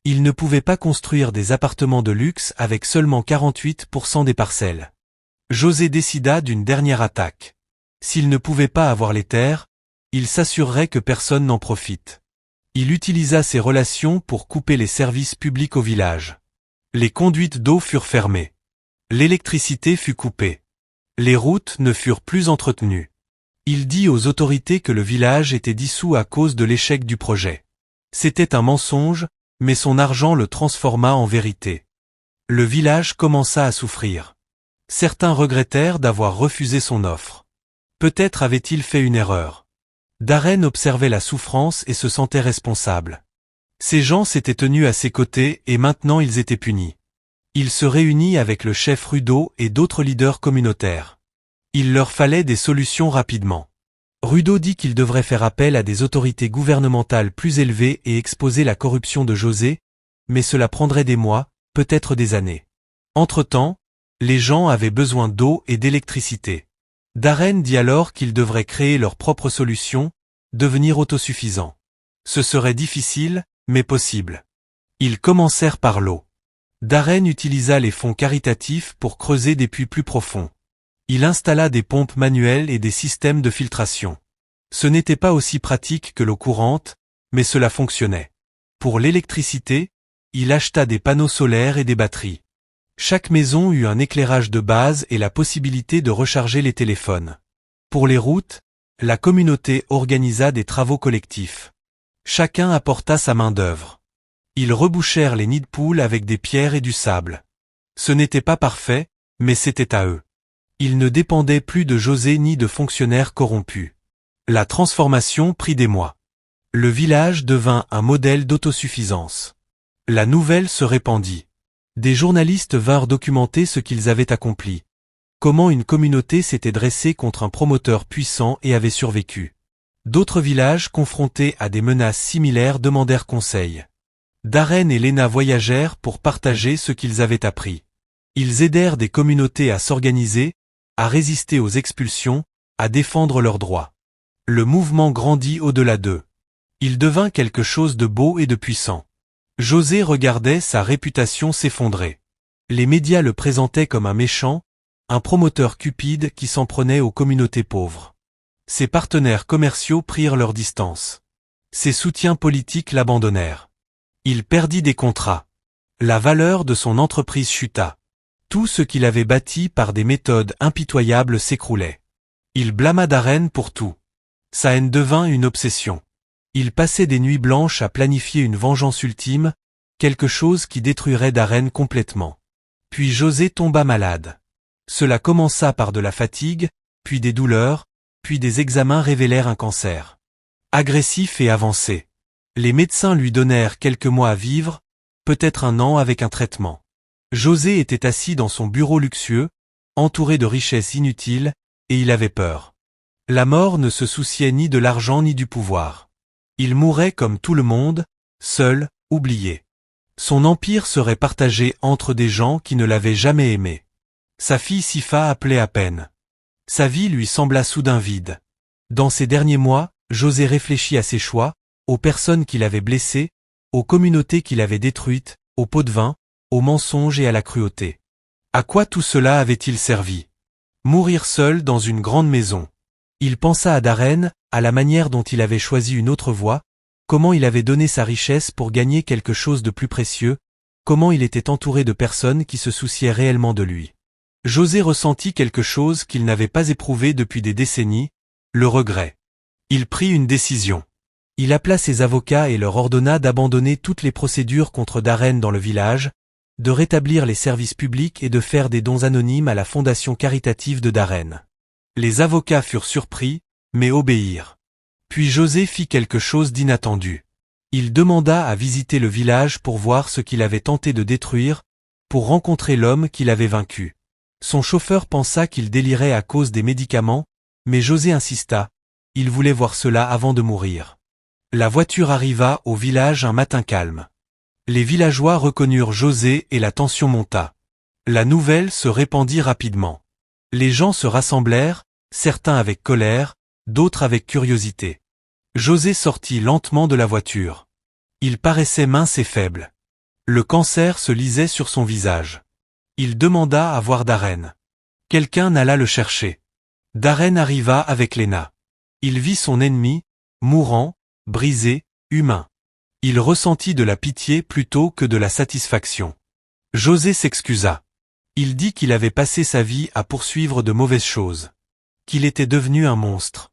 Il ne pouvait pas construire des appartements de luxe avec seulement 48% des parcelles. José décida d'une dernière attaque. S'il ne pouvait pas avoir les terres, il s'assurerait que personne n'en profite. Il utilisa ses relations pour couper les services publics au village. Les conduites d'eau furent fermées. L'électricité fut coupée. Les routes ne furent plus entretenues. Il dit aux autorités que le village était dissous à cause de l'échec du projet. C'était un mensonge, mais son argent le transforma en vérité. Le village commença à souffrir. Certains regrettèrent d'avoir refusé son offre. Peut-être avait-il fait une erreur. Darren observait la souffrance et se sentait responsable. Ces gens s'étaient tenus à ses côtés et maintenant ils étaient punis. Il se réunit avec le chef Rudo et d'autres leaders communautaires. Il leur fallait des solutions rapidement. Rudo dit qu'il devrait faire appel à des autorités gouvernementales plus élevées et exposer la corruption de José, mais cela prendrait des mois, peut-être des années. Entre-temps, les gens avaient besoin d'eau et d'électricité. Darren dit alors qu'ils devraient créer leur propre solution, devenir autosuffisants. Ce serait difficile, mais possible. Ils commencèrent par l'eau. Darren utilisa les fonds caritatifs pour creuser des puits plus profonds. Il installa des pompes manuelles et des systèmes de filtration. Ce n'était pas aussi pratique que l'eau courante, mais cela fonctionnait. Pour l'électricité, il acheta des panneaux solaires et des batteries. Chaque maison eut un éclairage de base et la possibilité de recharger les téléphones. Pour les routes, la communauté organisa des travaux collectifs. Chacun apporta sa main-d'œuvre. Ils rebouchèrent les nids de poules avec des pierres et du sable. Ce n'était pas parfait, mais c'était à eux. Ils ne dépendaient plus de José ni de fonctionnaires corrompus. La transformation prit des mois. Le village devint un modèle d'autosuffisance. La nouvelle se répandit. Des journalistes vinrent documenter ce qu'ils avaient accompli. Comment une communauté s'était dressée contre un promoteur puissant et avait survécu. D'autres villages confrontés à des menaces similaires demandèrent conseil. Darren et Lena voyagèrent pour partager ce qu'ils avaient appris. Ils aidèrent des communautés à s'organiser, à résister aux expulsions, à défendre leurs droits. Le mouvement grandit au-delà d'eux. Il devint quelque chose de beau et de puissant. José regardait sa réputation s'effondrer. Les médias le présentaient comme un méchant, un promoteur cupide qui s'en prenait aux communautés pauvres. Ses partenaires commerciaux prirent leur distance. Ses soutiens politiques l'abandonnèrent. Il perdit des contrats. La valeur de son entreprise chuta. Tout ce qu'il avait bâti par des méthodes impitoyables s'écroulait. Il blâma Darren pour tout. Sa haine devint une obsession. Il passait des nuits blanches à planifier une vengeance ultime, quelque chose qui détruirait Darren complètement. Puis José tomba malade. Cela commença par de la fatigue, puis des douleurs, puis des examens révélèrent un cancer. Agressif et avancé. Les médecins lui donnèrent quelques mois à vivre, peut-être un an avec un traitement. José était assis dans son bureau luxueux, entouré de richesses inutiles, et il avait peur. La mort ne se souciait ni de l'argent ni du pouvoir. Il mourait comme tout le monde, seul, oublié. Son empire serait partagé entre des gens qui ne l'avaient jamais aimé. Sa fille Sifa appelait à peine. Sa vie lui sembla soudain vide. Dans ces derniers mois, José réfléchit à ses choix, aux personnes qu'il avait blessées, aux communautés qu'il avait détruites, aux pots de vin, aux mensonges et à la cruauté. À quoi tout cela avait-il servi? Mourir seul dans une grande maison. Il pensa à Darren, à la manière dont il avait choisi une autre voie, comment il avait donné sa richesse pour gagner quelque chose de plus précieux, comment il était entouré de personnes qui se souciaient réellement de lui. José ressentit quelque chose qu'il n'avait pas éprouvé depuis des décennies, le regret. Il prit une décision. Il appela ses avocats et leur ordonna d'abandonner toutes les procédures contre Darren dans le village, de rétablir les services publics et de faire des dons anonymes à la fondation caritative de Darren. Les avocats furent surpris, mais obéirent. Puis José fit quelque chose d'inattendu. Il demanda à visiter le village pour voir ce qu'il avait tenté de détruire, pour rencontrer l'homme qu'il avait vaincu. Son chauffeur pensa qu'il délirait à cause des médicaments, mais José insista. Il voulait voir cela avant de mourir. La voiture arriva au village un matin calme. Les villageois reconnurent José et la tension monta. La nouvelle se répandit rapidement. Les gens se rassemblèrent, certains avec colère, d'autres avec curiosité. José sortit lentement de la voiture. Il paraissait mince et faible. Le cancer se lisait sur son visage. Il demanda à voir Darren. Quelqu'un alla le chercher. Darren arriva avec Lena. Il vit son ennemi, mourant, brisé, humain. Il ressentit de la pitié plutôt que de la satisfaction. José s'excusa. Il dit qu'il avait passé sa vie à poursuivre de mauvaises choses. Qu'il était devenu un monstre.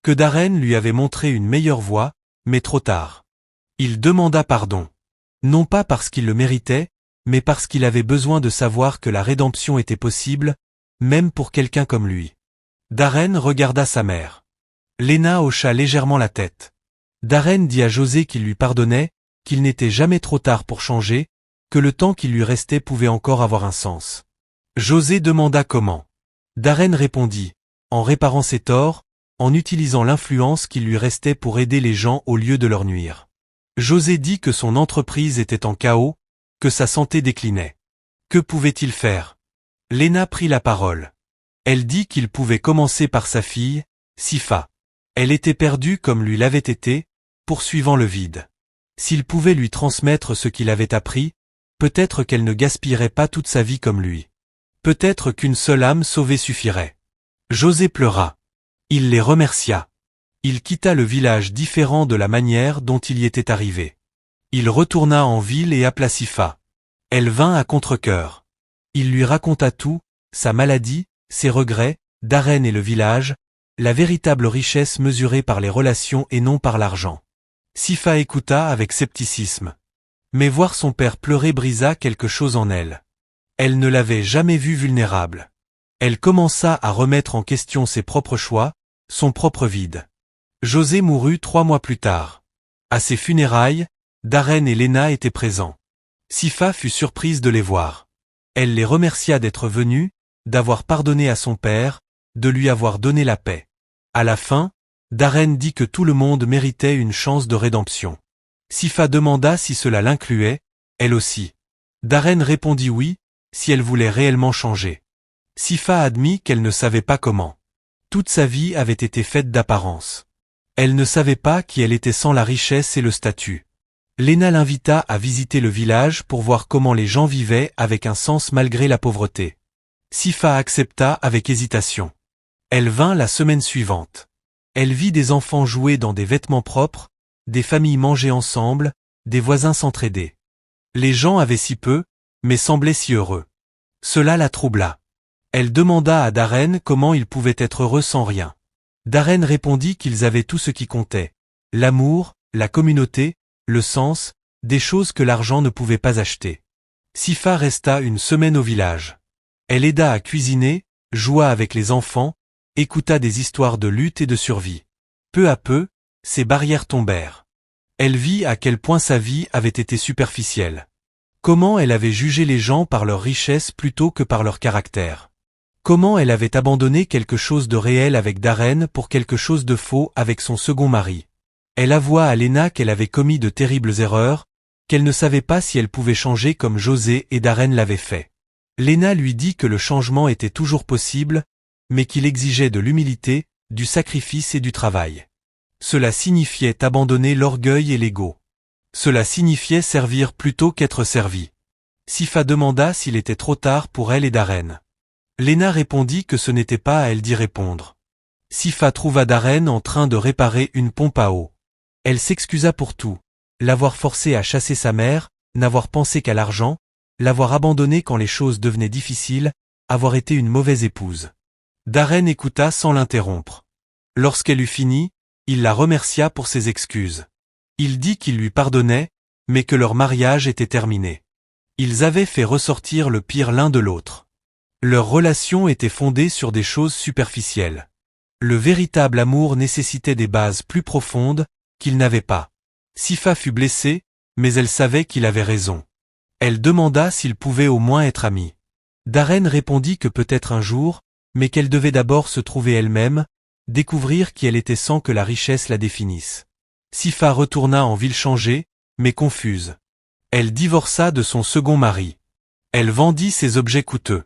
Que Darren lui avait montré une meilleure voie, mais trop tard. Il demanda pardon. Non pas parce qu'il le méritait, mais parce qu'il avait besoin de savoir que la rédemption était possible, même pour quelqu'un comme lui. Darren regarda sa mère. Lena hocha légèrement la tête. Darren dit à José qu'il lui pardonnait, qu'il n'était jamais trop tard pour changer, que le temps qui lui restait pouvait encore avoir un sens. José demanda comment. Darren répondit, en réparant ses torts, en utilisant l'influence qui lui restait pour aider les gens au lieu de leur nuire. José dit que son entreprise était en chaos, que sa santé déclinait. Que pouvait-il faire? Lena prit la parole. Elle dit qu'il pouvait commencer par sa fille, Sifa. Elle était perdue comme lui l'avait été, poursuivant le vide. S'il pouvait lui transmettre ce qu'il avait appris, peut-être qu'elle ne gaspillerait pas toute sa vie comme lui. Peut-être qu'une seule âme sauvée suffirait. José pleura. Il les remercia. Il quitta le village différent de la manière dont il y était arrivé. Il retourna en ville et appela Sifa. Elle vint à contre-cœur. Il lui raconta tout, sa maladie, ses regrets, Darren et le village, la véritable richesse mesurée par les relations et non par l'argent. Sifa écouta avec scepticisme. Mais voir son père pleurer brisa quelque chose en elle. Elle ne l'avait jamais vu vulnérable. Elle commença à remettre en question ses propres choix, son propre vide. José mourut 3 mois plus tard. À ses funérailles, Darren et Lena étaient présents. Sifa fut surprise de les voir. Elle les remercia d'être venus, d'avoir pardonné à son père, de lui avoir donné la paix. À la fin, Darren dit que tout le monde méritait une chance de rédemption. Sifa demanda si cela l'incluait, elle aussi. Darren répondit oui, si elle voulait réellement changer. Sifa admit qu'elle ne savait pas comment. Toute sa vie avait été faite d'apparence. Elle ne savait pas qui elle était sans la richesse et le statut. Lena l'invita à visiter le village pour voir comment les gens vivaient avec un sens malgré la pauvreté. Sifa accepta avec hésitation. Elle vint la semaine suivante. Elle vit des enfants jouer dans des vêtements propres, des familles manger ensemble, des voisins s'entraider. Les gens avaient si peu, mais semblaient si heureux. Cela la troubla. Elle demanda à Darren comment ils pouvaient être heureux sans rien. Darren répondit qu'ils avaient tout ce qui comptait. L'amour, la communauté, le sens, des choses que l'argent ne pouvait pas acheter. Sifa resta une semaine au village. Elle aida à cuisiner, joua avec les enfants, écouta des histoires de lutte et de survie. Peu à peu, ses barrières tombèrent. Elle vit à quel point sa vie avait été superficielle. Comment elle avait jugé les gens par leur richesse plutôt que par leur caractère. Comment elle avait abandonné quelque chose de réel avec Darren pour quelque chose de faux avec son second mari. Elle avoua à Lena qu'elle avait commis de terribles erreurs, qu'elle ne savait pas si elle pouvait changer comme José et Darren l'avaient fait. Lena lui dit que le changement était toujours possible, mais qu'il exigeait de l'humilité, du sacrifice et du travail. Cela signifiait abandonner l'orgueil et l'ego. Cela signifiait servir plutôt qu'être servi. Sifa demanda s'il était trop tard pour elle et Darren. Lena répondit que ce n'était pas à elle d'y répondre. Sifa trouva Darren en train de réparer une pompe à eau. Elle s'excusa pour tout, l'avoir forcé à chasser sa mère, n'avoir pensé qu'à l'argent, l'avoir abandonné quand les choses devenaient difficiles, avoir été une mauvaise épouse. Darren écouta sans l'interrompre. Lorsqu'elle eut fini, il la remercia pour ses excuses. Il dit qu'il lui pardonnait, mais que leur mariage était terminé. Ils avaient fait ressortir le pire l'un de l'autre. Leur relation était fondée sur des choses superficielles. Le véritable amour nécessitait des bases plus profondes, qu'il n'avait pas. Sifa fut blessée, mais elle savait qu'il avait raison. Elle demanda s'ils pouvaient au moins être amis. Darren répondit que peut-être un jour, mais qu'elle devait d'abord se trouver elle-même, découvrir qui elle était sans que la richesse la définisse. Sifa retourna en ville changée, mais confuse. Elle divorça de son second mari. Elle vendit ses objets coûteux.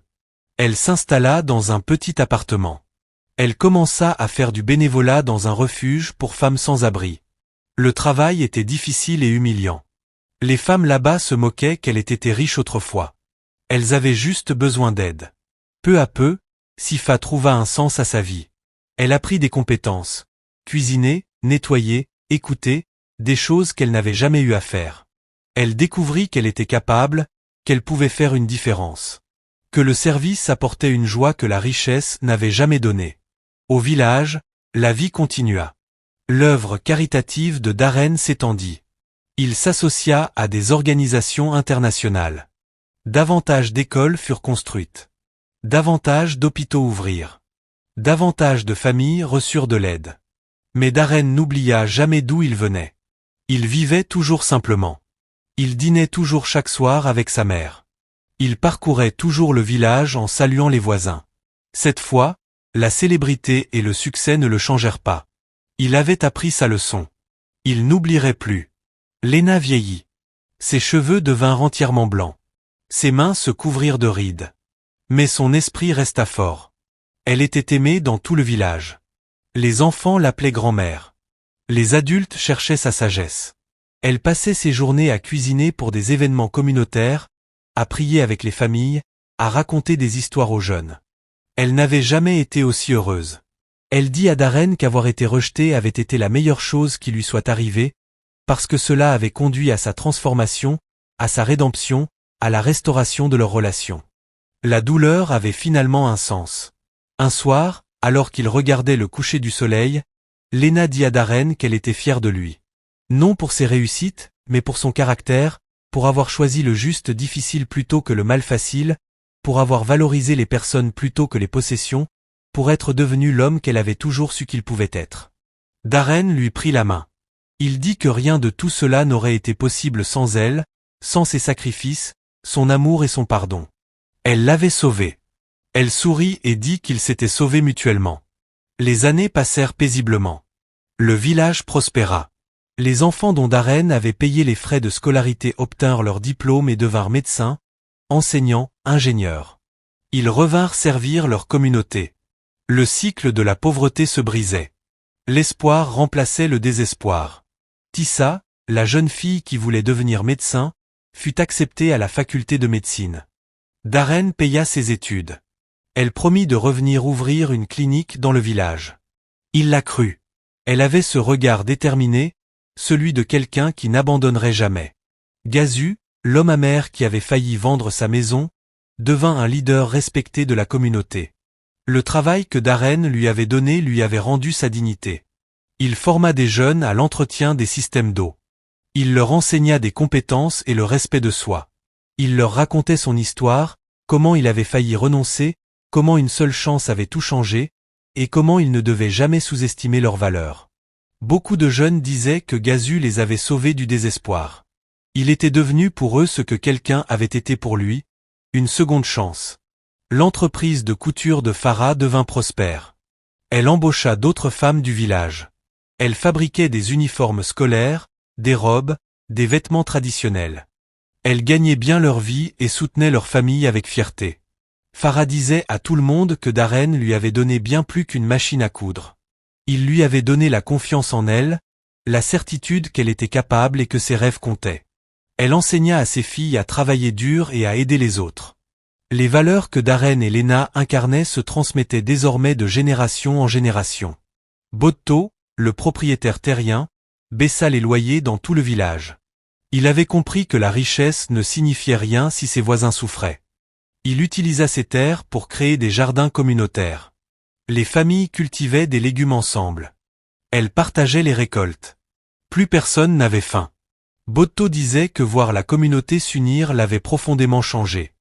Elle s'installa dans un petit appartement. Elle commença à faire du bénévolat dans un refuge pour femmes sans abri. Le travail était difficile et humiliant. Les femmes là-bas se moquaient qu'elle ait été riche autrefois. Elles avaient juste besoin d'aide. Peu à peu, Sifa trouva un sens à sa vie. Elle apprit des compétences. Cuisiner, nettoyer, écouter, des choses qu'elle n'avait jamais eu à faire. Elle découvrit qu'elle était capable, qu'elle pouvait faire une différence. Que le service apportait une joie que la richesse n'avait jamais donnée. Au village, la vie continua. L'œuvre caritative de Darren s'étendit. Il s'associa à des organisations internationales. Davantage d'écoles furent construites. Davantage d'hôpitaux ouvrirent. Davantage de familles reçurent de l'aide. Mais Darren n'oublia jamais d'où il venait. Il vivait toujours simplement. Il dînait toujours chaque soir avec sa mère. Il parcourait toujours le village en saluant les voisins. Cette fois, la célébrité et le succès ne le changèrent pas. Il avait appris sa leçon. Il n'oublierait plus. Lena vieillit. Ses cheveux devinrent entièrement blancs. Ses mains se couvrirent de rides. Mais son esprit resta fort. Elle était aimée dans tout le village. Les enfants l'appelaient grand-mère. Les adultes cherchaient sa sagesse. Elle passait ses journées à cuisiner pour des événements communautaires, à prier avec les familles, à raconter des histoires aux jeunes. Elle n'avait jamais été aussi heureuse. Elle dit à Darren qu'avoir été rejetée avait été la meilleure chose qui lui soit arrivée, parce que cela avait conduit à sa transformation, à sa rédemption, à la restauration de leur relation. La douleur avait finalement un sens. Un soir, alors qu'il regardait le coucher du soleil, Lena dit à Darren qu'elle était fière de lui. Non pour ses réussites, mais pour son caractère, pour avoir choisi le juste difficile plutôt que le mal facile, pour avoir valorisé les personnes plutôt que les possessions, pour être devenu l'homme qu'elle avait toujours su qu'il pouvait être. Darren lui prit la main. Il dit que rien de tout cela n'aurait été possible sans elle, sans ses sacrifices, son amour et son pardon. Elle l'avait sauvé. Elle sourit et dit qu'ils s'étaient sauvés mutuellement. Les années passèrent paisiblement. Le village prospéra. Les enfants dont Darren avait payé les frais de scolarité obtinrent leur diplôme et devinrent médecins, enseignants, ingénieurs. Ils revinrent servir leur communauté. Le cycle de la pauvreté se brisait. L'espoir remplaçait le désespoir. Tissa, la jeune fille qui voulait devenir médecin, fut acceptée à la faculté de médecine. Darren paya ses études. Elle promit de revenir ouvrir une clinique dans le village. Il la crut. Elle avait ce regard déterminé, celui de quelqu'un qui n'abandonnerait jamais. Gazu, l'homme amer qui avait failli vendre sa maison, devint un leader respecté de la communauté. Le travail que Darren lui avait donné lui avait rendu sa dignité. Il forma des jeunes à l'entretien des systèmes d'eau. Il leur enseigna des compétences et le respect de soi. Il leur racontait son histoire, comment il avait failli renoncer, comment une seule chance avait tout changé, et comment il ne devait jamais sous-estimer leur valeur. Beaucoup de jeunes disaient que Gazu les avait sauvés du désespoir. Il était devenu pour eux ce que quelqu'un avait été pour lui, une seconde chance. L'entreprise de couture de Farah devint prospère. Elle embaucha d'autres femmes du village. Elle fabriquait des uniformes scolaires, des robes, des vêtements traditionnels. Elles gagnaient bien leur vie et soutenaient leur famille avec fierté. Farah disait à tout le monde que Darren lui avait donné bien plus qu'une machine à coudre. Il lui avait donné la confiance en elle, la certitude qu'elle était capable et que ses rêves comptaient. Elle enseigna à ses filles à travailler dur et à aider les autres. Les valeurs que Darren et Lena incarnaient se transmettaient désormais de génération en génération. Botto, le propriétaire terrien, baissa les loyers dans tout le village. Il avait compris que la richesse ne signifiait rien si ses voisins souffraient. Il utilisa ses terres pour créer des jardins communautaires. Les familles cultivaient des légumes ensemble. Elles partageaient les récoltes. Plus personne n'avait faim. Botto disait que voir la communauté s'unir l'avait profondément changé.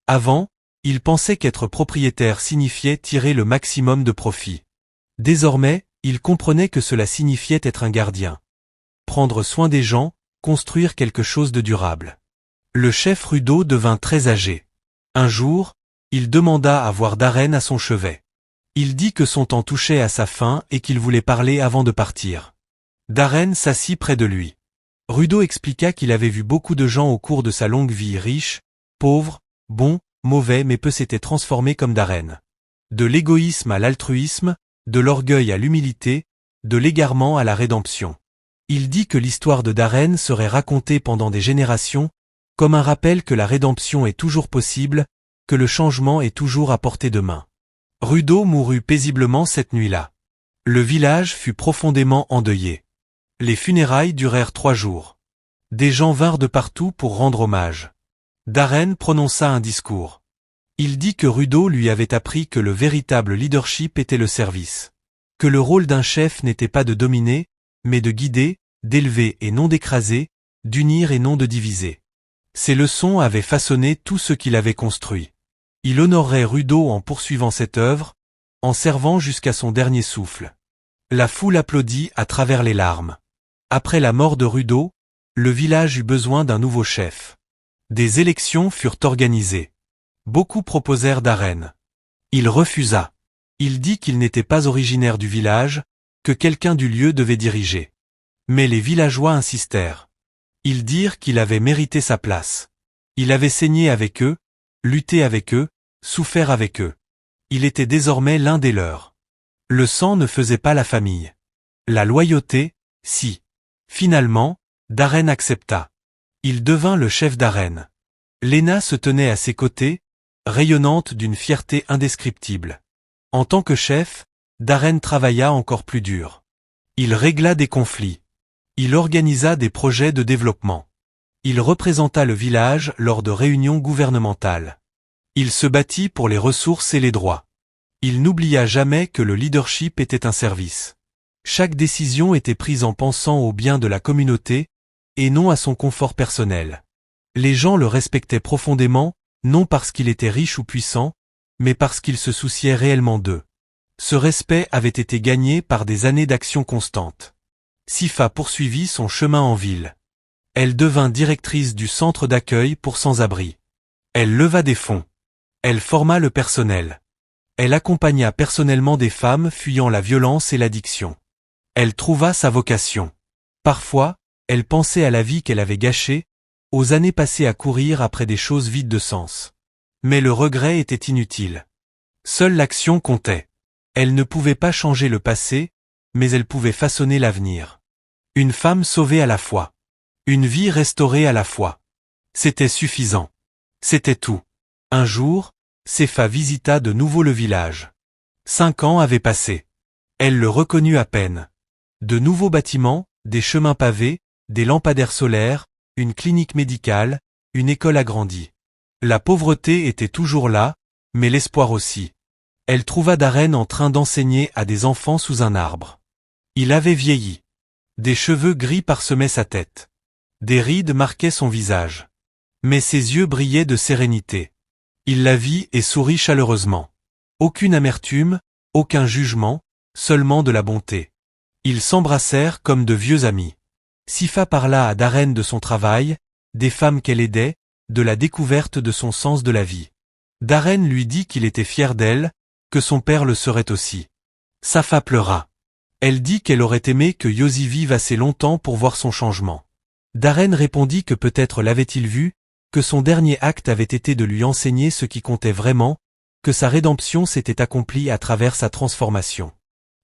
Avant, il pensait qu'être propriétaire signifiait tirer le maximum de profit. Désormais, il comprenait que cela signifiait être un gardien. Prendre soin des gens, construire quelque chose de durable. Le chef Rudo devint très âgé. Un jour, il demanda à voir Darren à son chevet. Il dit que son temps touchait à sa fin et qu'il voulait parler avant de partir. Darren s'assit près de lui. Rudo expliqua qu'il avait vu beaucoup de gens au cours de sa longue vie riches, pauvres, bons, mauvais mais peu s'étaient transformés comme Darren. De l'égoïsme à l'altruisme, de l'orgueil à l'humilité, de l'égarement à la rédemption. Il dit que l'histoire de Darren serait racontée pendant des générations, comme un rappel que la rédemption est toujours possible, que le changement est toujours à portée de main. Rudo mourut paisiblement cette nuit-là. Le village fut profondément endeuillé. Les funérailles durèrent 3 jours. Des gens vinrent de partout pour rendre hommage. Darren prononça un discours. Il dit que Rudo lui avait appris que le véritable leadership était le service. Que le rôle d'un chef n'était pas de dominer, mais de guider, d'élever et non d'écraser, d'unir et non de diviser. Ces leçons avaient façonné tout ce qu'il avait construit. Il honorerait Rudo en poursuivant cette œuvre, en servant jusqu'à son dernier souffle. La foule applaudit à travers les larmes. Après la mort de Rudo, le village eut besoin d'un nouveau chef. Des élections furent organisées. Beaucoup proposèrent Darren. Il refusa. Il dit qu'il n'était pas originaire du village, que quelqu'un du lieu devait diriger. Mais les villageois insistèrent. Ils dirent qu'il avait mérité sa place. Il avait saigné avec eux, lutté avec eux, souffert avec eux. Il était désormais l'un des leurs. Le sang ne faisait pas la famille. La loyauté, si. Finalement, Darren accepta. Il devint le chef d'Arène. Lena se tenait à ses côtés, rayonnante d'une fierté indescriptible. En tant que chef, Darren travailla encore plus dur. Il régla des conflits. Il organisa des projets de développement. Il représenta le village lors de réunions gouvernementales. Il se battit pour les ressources et les droits. Il n'oublia jamais que le leadership était un service. Chaque décision était prise en pensant au bien de la communauté, et non à son confort personnel. Les gens le respectaient profondément, non parce qu'il était riche ou puissant, mais parce qu'il se souciait réellement d'eux. Ce respect avait été gagné par des années d'action constante. Sifa poursuivit son chemin en ville. Elle devint directrice du centre d'accueil pour sans-abri. Elle leva des fonds. Elle forma le personnel. Elle accompagna personnellement des femmes fuyant la violence et l'addiction. Elle trouva sa vocation. Parfois, elle pensait à la vie qu'elle avait gâchée, aux années passées à courir après des choses vides de sens. Mais le regret était inutile. Seule l'action comptait. Elle ne pouvait pas changer le passé, mais elle pouvait façonner l'avenir. Une femme sauvée à la fois. Une vie restaurée à la fois. C'était suffisant. C'était tout. Un jour, Sifa visita de nouveau le village. 5 ans avaient passé. Elle le reconnut à peine. De nouveaux bâtiments, des chemins pavés, des lampadaires solaires, une clinique médicale, une école agrandie. La pauvreté était toujours là, mais l'espoir aussi. Elle trouva Darren en train d'enseigner à des enfants sous un arbre. Il avait vieilli. Des cheveux gris parsemaient sa tête. Des rides marquaient son visage. Mais ses yeux brillaient de sérénité. Il la vit et sourit chaleureusement. Aucune amertume, aucun jugement, seulement de la bonté. Ils s'embrassèrent comme de vieux amis. Sifa parla à Darren de son travail, des femmes qu'elle aidait, de la découverte de son sens de la vie. Darren lui dit qu'il était fier d'elle, que son père le serait aussi. Sifa pleura. Elle dit qu'elle aurait aimé que Yosi vive assez longtemps pour voir son changement. Darren répondit que peut-être l'avait-il vu, que son dernier acte avait été de lui enseigner ce qui comptait vraiment, que sa rédemption s'était accomplie à travers sa transformation.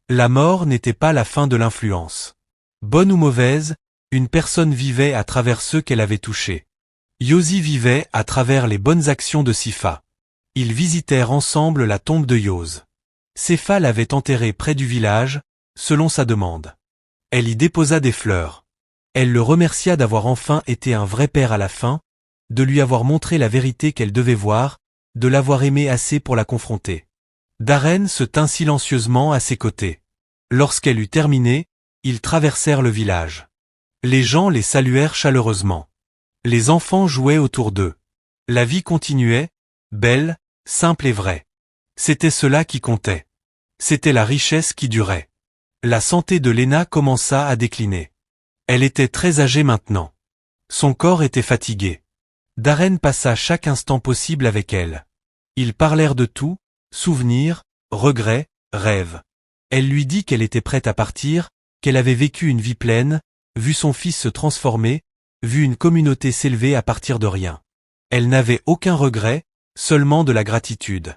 La mort n'était pas la fin de l'influence. Bonne ou mauvaise, une personne vivait à travers ceux qu'elle avait touchés. Yosi vivait à travers les bonnes actions de Sifa. Ils visitèrent ensemble la tombe de Yos. Sifa l'avait enterré près du village, selon sa demande. Elle y déposa des fleurs. Elle le remercia d'avoir enfin été un vrai père à la fin, de lui avoir montré la vérité qu'elle devait voir, de l'avoir aimé assez pour la confronter. Darren se tint silencieusement à ses côtés. Lorsqu'elle eut terminé, ils traversèrent le village. Les gens les saluèrent chaleureusement. Les enfants jouaient autour d'eux. La vie continuait, belle, simple et vraie. C'était cela qui comptait. C'était la richesse qui durait. La santé de Léna commença à décliner. Elle était très âgée maintenant. Son corps était fatigué. Darren passa chaque instant possible avec elle. Ils parlèrent de tout, souvenirs, regrets, rêves. Elle lui dit qu'elle était prête à partir, qu'elle avait vécu une vie pleine, vu son fils se transformer, vu une communauté s'élever à partir de rien. Elle n'avait aucun regret, seulement de la gratitude.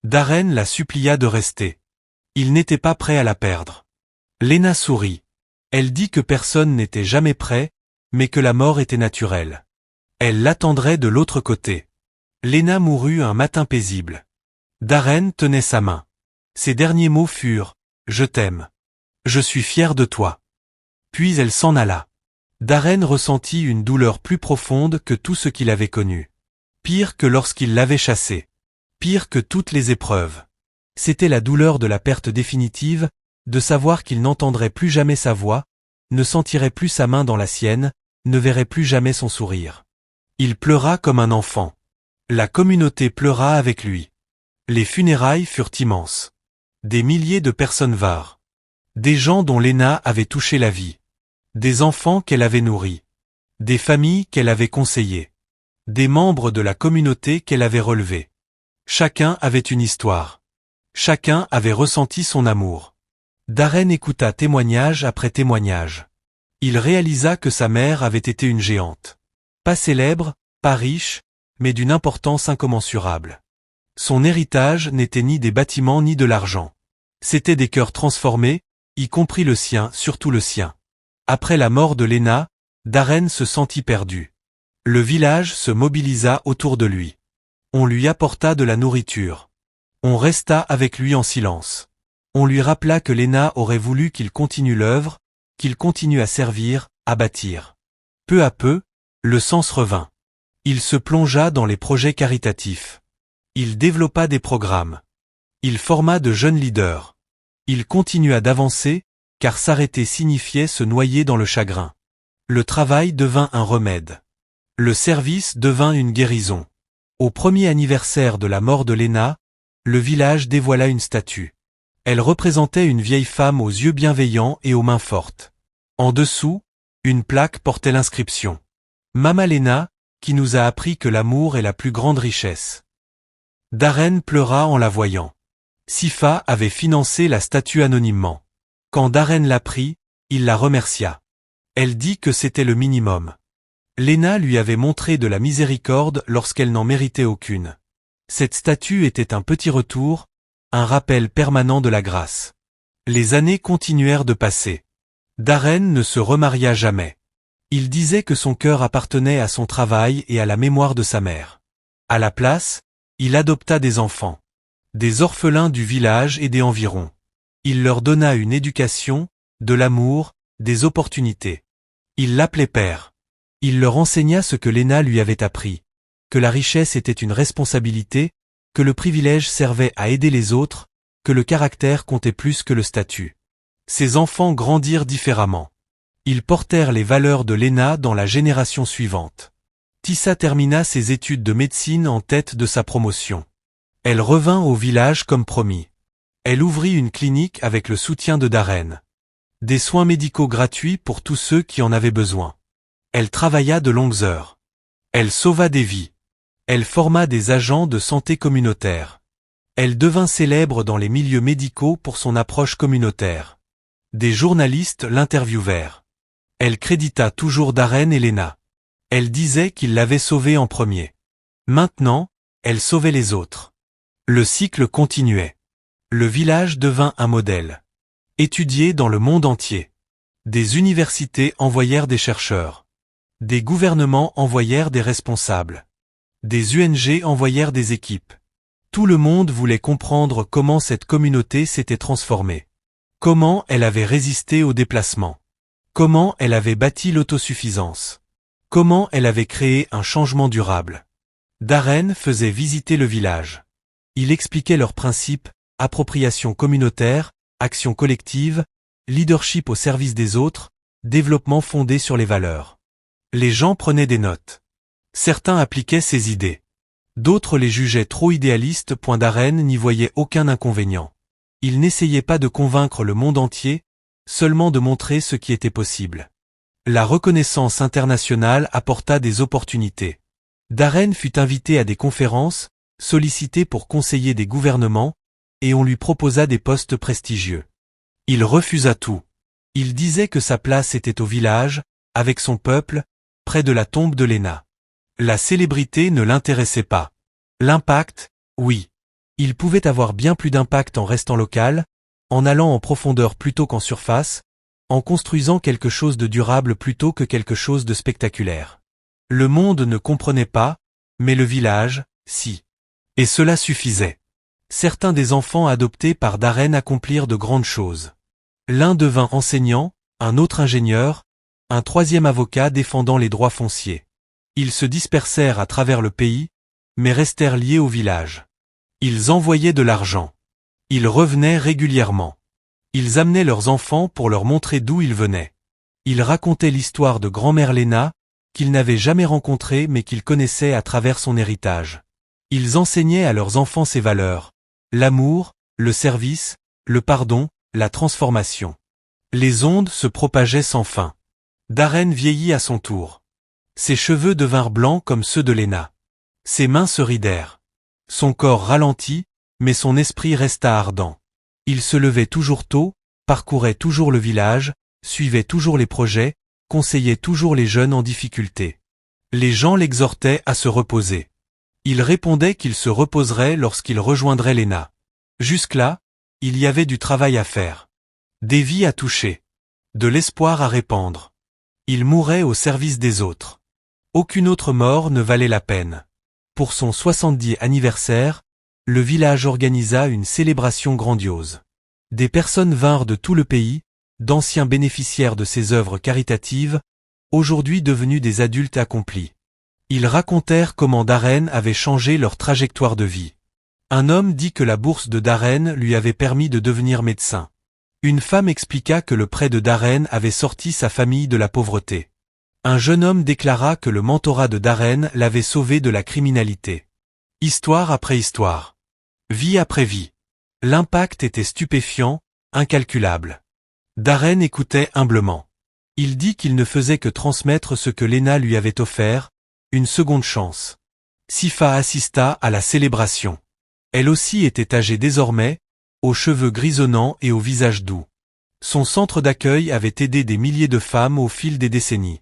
Darren la supplia de rester. Il n'était pas prêt à la perdre. Léna sourit. Elle dit que personne n'était jamais prêt, mais que la mort était naturelle. Elle l'attendrait de l'autre côté. Léna mourut un matin paisible. Darren tenait sa main. Ses derniers mots furent « Je t'aime. Je suis fier de toi ». Puis elle s'en alla. Darren ressentit une douleur plus profonde que tout ce qu'il avait connu. Pire que lorsqu'il l'avait chassée. Pire que toutes les épreuves. C'était la douleur de la perte définitive, de savoir qu'il n'entendrait plus jamais sa voix, ne sentirait plus sa main dans la sienne, ne verrait plus jamais son sourire. Il pleura comme un enfant. La communauté pleura avec lui. Les funérailles furent immenses. Des milliers de personnes vinrent. Des gens dont Léna avait touché la vie. Des enfants qu'elle avait nourris. Des familles qu'elle avait conseillées. Des membres de la communauté qu'elle avait relevés. Chacun avait une histoire. Chacun avait ressenti son amour. Darren écouta témoignage après témoignage. Il réalisa que sa mère avait été une géante. Pas célèbre, pas riche, mais d'une importance incommensurable. Son héritage n'était ni des bâtiments ni de l'argent. C'étaient des cœurs transformés, y compris le sien, surtout le sien. Après la mort de Léna, Darren se sentit perdu. Le village se mobilisa autour de lui. On lui apporta de la nourriture. On resta avec lui en silence. On lui rappela que Léna aurait voulu qu'il continue l'œuvre, qu'il continue à servir, à bâtir. Peu à peu, le sens revint. Il se plongea dans les projets caritatifs. Il développa des programmes. Il forma de jeunes leaders. Il continua d'avancer, car s'arrêter signifiait se noyer dans le chagrin. Le travail devint un remède. Le service devint une guérison. Au premier anniversaire de la mort de Léna, le village dévoila une statue. Elle représentait une vieille femme aux yeux bienveillants et aux mains fortes. En dessous, une plaque portait l'inscription « Mama Léna, qui nous a appris que l'amour est la plus grande richesse ». Darren pleura en la voyant. Sifa avait financé la statue anonymement. Quand Darren l'apprit, il la remercia. Elle dit que c'était le minimum. Léna lui avait montré de la miséricorde lorsqu'elle n'en méritait aucune. Cette statue était un petit retour, un rappel permanent de la grâce. Les années continuèrent de passer. Darren ne se remaria jamais. Il disait que son cœur appartenait à son travail et à la mémoire de sa mère. À la place, il adopta des enfants. Des orphelins du village et des environs. Il leur donna une éducation, de l'amour, des opportunités. Il l'appelait père. Il leur enseigna ce que Léna lui avait appris, que la richesse était une responsabilité, que le privilège servait à aider les autres, que le caractère comptait plus que le statut. Ses enfants grandirent différemment. Ils portèrent les valeurs de Léna dans la génération suivante. Tissa termina ses études de médecine en tête de sa promotion. Elle revint au village comme promis. Elle ouvrit une clinique avec le soutien de Darren. Des soins médicaux gratuits pour tous ceux qui en avaient besoin. Elle travailla de longues heures. Elle sauva des vies. Elle forma des agents de santé communautaire. Elle devint célèbre dans les milieux médicaux pour son approche communautaire. Des journalistes l'interviewèrent. Elle crédita toujours Darren et Léna. Elle disait qu'il l'avait sauvée en premier. Maintenant, elle sauvait les autres. Le cycle continuait. Le village devint un modèle. Étudié dans le monde entier. Des universités envoyèrent des chercheurs. Des gouvernements envoyèrent des responsables. Des ONG envoyèrent des équipes. Tout le monde voulait comprendre comment cette communauté s'était transformée. Comment elle avait résisté au déplacement. Comment elle avait bâti l'autosuffisance. Comment elle avait créé un changement durable. Darren faisait visiter le village. Il expliquait leurs principes, appropriation communautaire, action collective, leadership au service des autres, développement fondé sur les valeurs. Les gens prenaient des notes. Certains appliquaient ces idées. D'autres les jugeaient trop idéalistes. Darren n'y voyait aucun inconvénient. Il n'essayait pas de convaincre le monde entier, seulement de montrer ce qui était possible. La reconnaissance internationale apporta des opportunités. Darren fut invité à des conférences, sollicité pour conseiller des gouvernements, et on lui proposa des postes prestigieux. Il refusa tout. Il disait que sa place était au village, avec son peuple, près de la tombe de Léna. La célébrité ne l'intéressait pas. L'impact, oui. Il pouvait avoir bien plus d'impact en restant local, en allant en profondeur plutôt qu'en surface, en construisant quelque chose de durable plutôt que quelque chose de spectaculaire. Le monde ne comprenait pas, mais le village, si. Et cela suffisait. Certains des enfants adoptés par Darren accomplirent de grandes choses. L'un devint enseignant, un autre ingénieur, un troisième avocat défendant les droits fonciers. Ils se dispersèrent à travers le pays, mais restèrent liés au village. Ils envoyaient de l'argent. Ils revenaient régulièrement. Ils amenaient leurs enfants pour leur montrer d'où ils venaient. Ils racontaient l'histoire de grand-mère Léna, qu'ils n'avaient jamais rencontrée mais qu'ils connaissaient à travers son héritage. Ils enseignaient à leurs enfants ces valeurs: l'amour, le service, le pardon, la transformation. Les ondes se propageaient sans fin. Darren vieillit à son tour. Ses cheveux devinrent blancs comme ceux de Léna. Ses mains se ridèrent. Son corps ralentit, mais son esprit resta ardent. Il se levait toujours tôt, parcourait toujours le village, suivait toujours les projets, conseillait toujours les jeunes en difficulté. Les gens l'exhortaient à se reposer. Il répondait qu'il se reposerait lorsqu'il rejoindrait Léna. Jusque-là, il y avait du travail à faire. Des vies à toucher. De l'espoir à répandre. Il mourait au service des autres. Aucune autre mort ne valait la peine. Pour son 70e anniversaire, le village organisa une célébration grandiose. Des personnes vinrent de tout le pays, d'anciens bénéficiaires de ses œuvres caritatives, aujourd'hui devenus des adultes accomplis. Ils racontèrent comment Darren avait changé leur trajectoire de vie. Un homme dit que la bourse de Darren lui avait permis de devenir médecin. Une femme expliqua que le prêt de Darren avait sorti sa famille de la pauvreté. Un jeune homme déclara que le mentorat de Darren l'avait sauvé de la criminalité. Histoire après histoire. Vie après vie. L'impact était stupéfiant, incalculable. Darren écoutait humblement. Il dit qu'il ne faisait que transmettre ce que Léna lui avait offert, une seconde chance. Sifa assista à la célébration. Elle aussi était âgée désormais, aux cheveux grisonnants et au visage doux. Son centre d'accueil avait aidé des milliers de femmes au fil des décennies.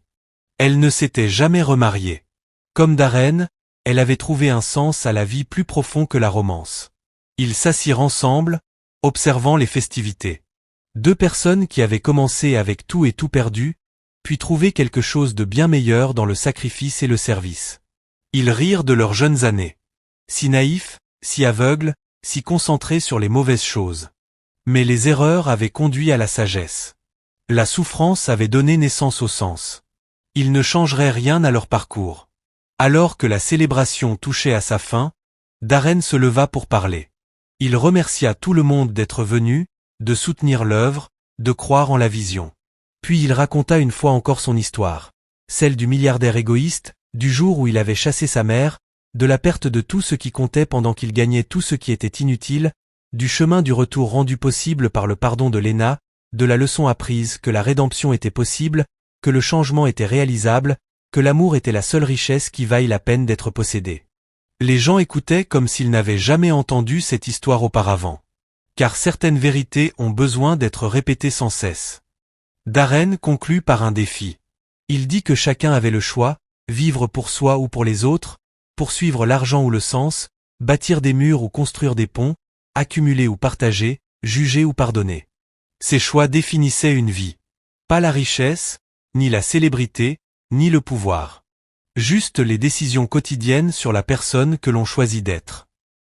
Elle ne s'était jamais remariée. Comme Darren, elle avait trouvé un sens à la vie plus profond que la romance. Ils s'assirent ensemble, observant les festivités. Deux personnes qui avaient commencé avec tout et tout perdu, puis trouvé quelque chose de bien meilleur dans le sacrifice et le service. Ils rirent de leurs jeunes années. Si naïfs, si aveugles, si concentrés sur les mauvaises choses. Mais les erreurs avaient conduit à la sagesse. La souffrance avait donné naissance au sens. Ils ne changeraient rien à leur parcours. Alors que la célébration touchait à sa fin, Darren se leva pour parler. Il remercia tout le monde d'être venu, de soutenir l'œuvre, de croire en la vision. Puis il raconta une fois encore son histoire, celle du milliardaire égoïste, du jour où il avait chassé sa mère, de la perte de tout ce qui comptait pendant qu'il gagnait tout ce qui était inutile, du chemin du retour rendu possible par le pardon de Léna, de la leçon apprise que la rédemption était possible, que le changement était réalisable, que l'amour était la seule richesse qui vaille la peine d'être possédée. Les gens écoutaient comme s'ils n'avaient jamais entendu cette histoire auparavant. Car certaines vérités ont besoin d'être répétées sans cesse. Darren conclut par un défi. Il dit que chacun avait le choix, vivre pour soi ou pour les autres, poursuivre l'argent ou le sens, bâtir des murs ou construire des ponts, accumuler ou partager, juger ou pardonner. Ces choix définissaient une vie. Pas la richesse, ni la célébrité, ni le pouvoir. Juste les décisions quotidiennes sur la personne que l'on choisit d'être.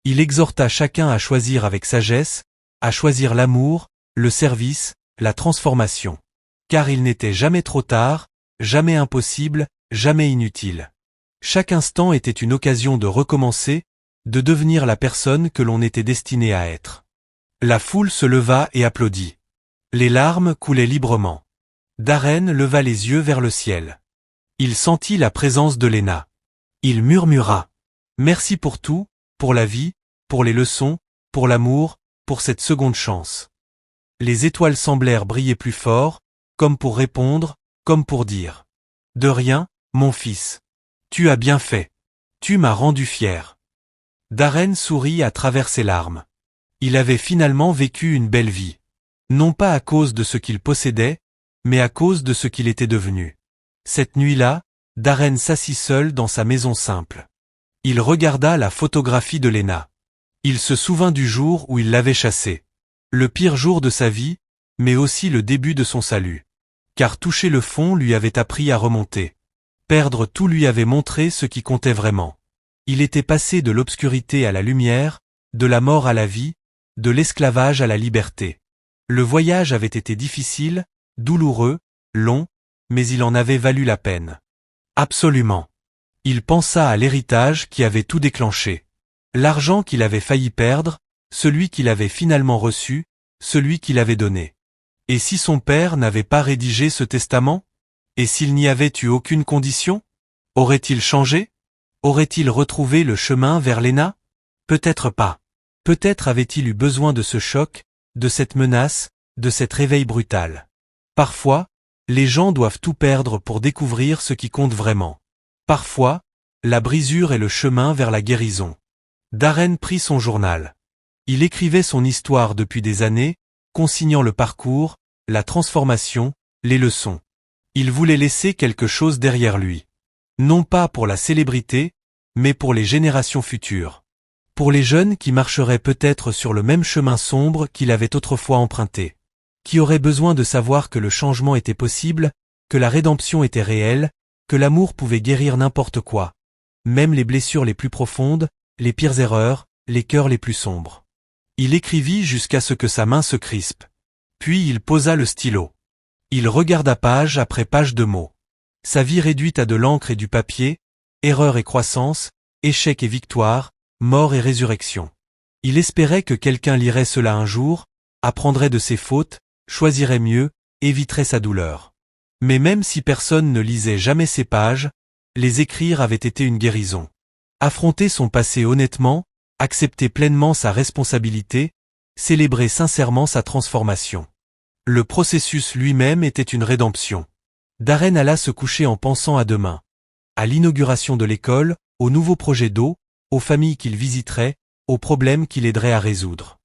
Il exhorta chacun à choisir avec sagesse, à choisir l'amour, le service, la transformation. Car il n'était jamais trop tard, jamais impossible, jamais inutile. Chaque instant était une occasion de recommencer, de devenir la personne que l'on était destiné à être. La foule se leva et applaudit. Les larmes coulaient librement. Darren leva les yeux vers le ciel. Il sentit la présence de Léna. Il murmura. Merci pour tout, pour la vie, pour les leçons, pour l'amour, pour cette seconde chance. Les étoiles semblèrent briller plus fort, comme pour répondre, comme pour dire. De rien, mon fils. Tu as bien fait. Tu m'as rendu fier. Darren sourit à travers ses larmes. Il avait finalement vécu une belle vie. Non pas à cause de ce qu'il possédait, mais à cause de ce qu'il était devenu. Cette nuit-là, Darren s'assit seul dans sa maison simple. Il regarda la photographie de Lena. Il se souvint du jour où il l'avait chassée. Le pire jour de sa vie, mais aussi le début de son salut. Car toucher le fond lui avait appris à remonter. Perdre tout lui avait montré ce qui comptait vraiment. Il était passé de l'obscurité à la lumière, de la mort à la vie, de l'esclavage à la liberté. Le voyage avait été difficile, douloureux, long, mais il en avait valu la peine. Absolument. Il pensa à l'héritage qui avait tout déclenché. L'argent qu'il avait failli perdre, celui qu'il avait finalement reçu, celui qu'il avait donné. Et si son père n'avait pas rédigé ce testament? Et s'il n'y avait eu aucune condition? Aurait-il changé? Aurait-il retrouvé le chemin vers Lena? Peut-être pas. Peut-être avait-il eu besoin de ce choc, de cette menace, de cet réveil brutal. Parfois, les gens doivent tout perdre pour découvrir ce qui compte vraiment. Parfois, la brisure est le chemin vers la guérison. Darren prit son journal. Il écrivait son histoire depuis des années, consignant le parcours, la transformation, les leçons. Il voulait laisser quelque chose derrière lui. Non pas pour la célébrité, mais pour les générations futures. Pour les jeunes qui marcheraient peut-être sur le même chemin sombre qu'il avait autrefois emprunté. Qui auraient besoin de savoir que le changement était possible, que la rédemption était réelle, que l'amour pouvait guérir n'importe quoi. Même les blessures les plus profondes, les pires erreurs, les cœurs les plus sombres. Il écrivit jusqu'à ce que sa main se crispe. Puis il posa le stylo. Il regarda page après page de mots. Sa vie réduite à de l'encre et du papier, erreur et croissance, échec et victoire, mort et résurrection. Il espérait que quelqu'un lirait cela un jour, apprendrait de ses fautes, choisirait mieux, éviterait sa douleur. Mais même si personne ne lisait jamais ces pages, les écrire avait été une guérison. Affronter son passé honnêtement, accepter pleinement sa responsabilité, célébrer sincèrement sa transformation. Le processus lui-même était une rédemption. Darren alla se coucher en pensant à demain. À l'inauguration de l'école, aux nouveaux projets d'eau, aux familles qu'il visiterait, aux problèmes qu'il aiderait à résoudre.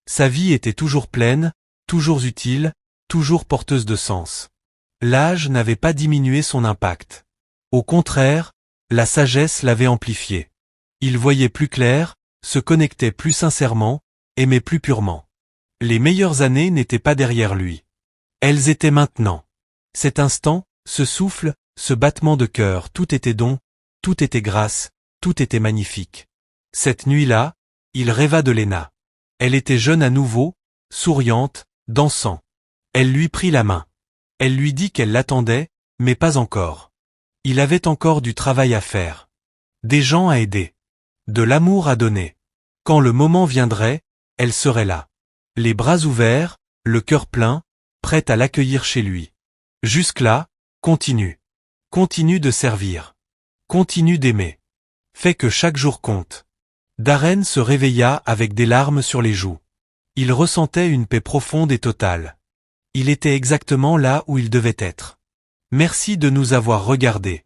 Sa vie était toujours pleine, toujours utile, toujours porteuse de sens. L'âge n'avait pas diminué son impact. Au contraire, la sagesse l'avait amplifié. Il voyait plus clair, se connectait plus sincèrement, aimait plus purement. Les meilleures années n'étaient pas derrière lui. Elles étaient maintenant. Cet instant, ce souffle, ce battement de cœur, tout était don, tout était grâce, tout était magnifique. Cette nuit-là, il rêva de Lena. Elle était jeune à nouveau, souriante, dansant. Elle lui prit la main. Elle lui dit qu'elle l'attendait, mais pas encore. Il avait encore du travail à faire. Des gens à aider. De l'amour à donner. Quand le moment viendrait, elle serait là. Les bras ouverts, le cœur plein, prête à l'accueillir chez lui. Jusque-là, continue. Continue de servir. Continue d'aimer. Fais que chaque jour compte. Darren se réveilla avec des larmes sur les joues. Il ressentait une paix profonde et totale. Il était exactement là où il devait être. Merci de nous avoir regardés.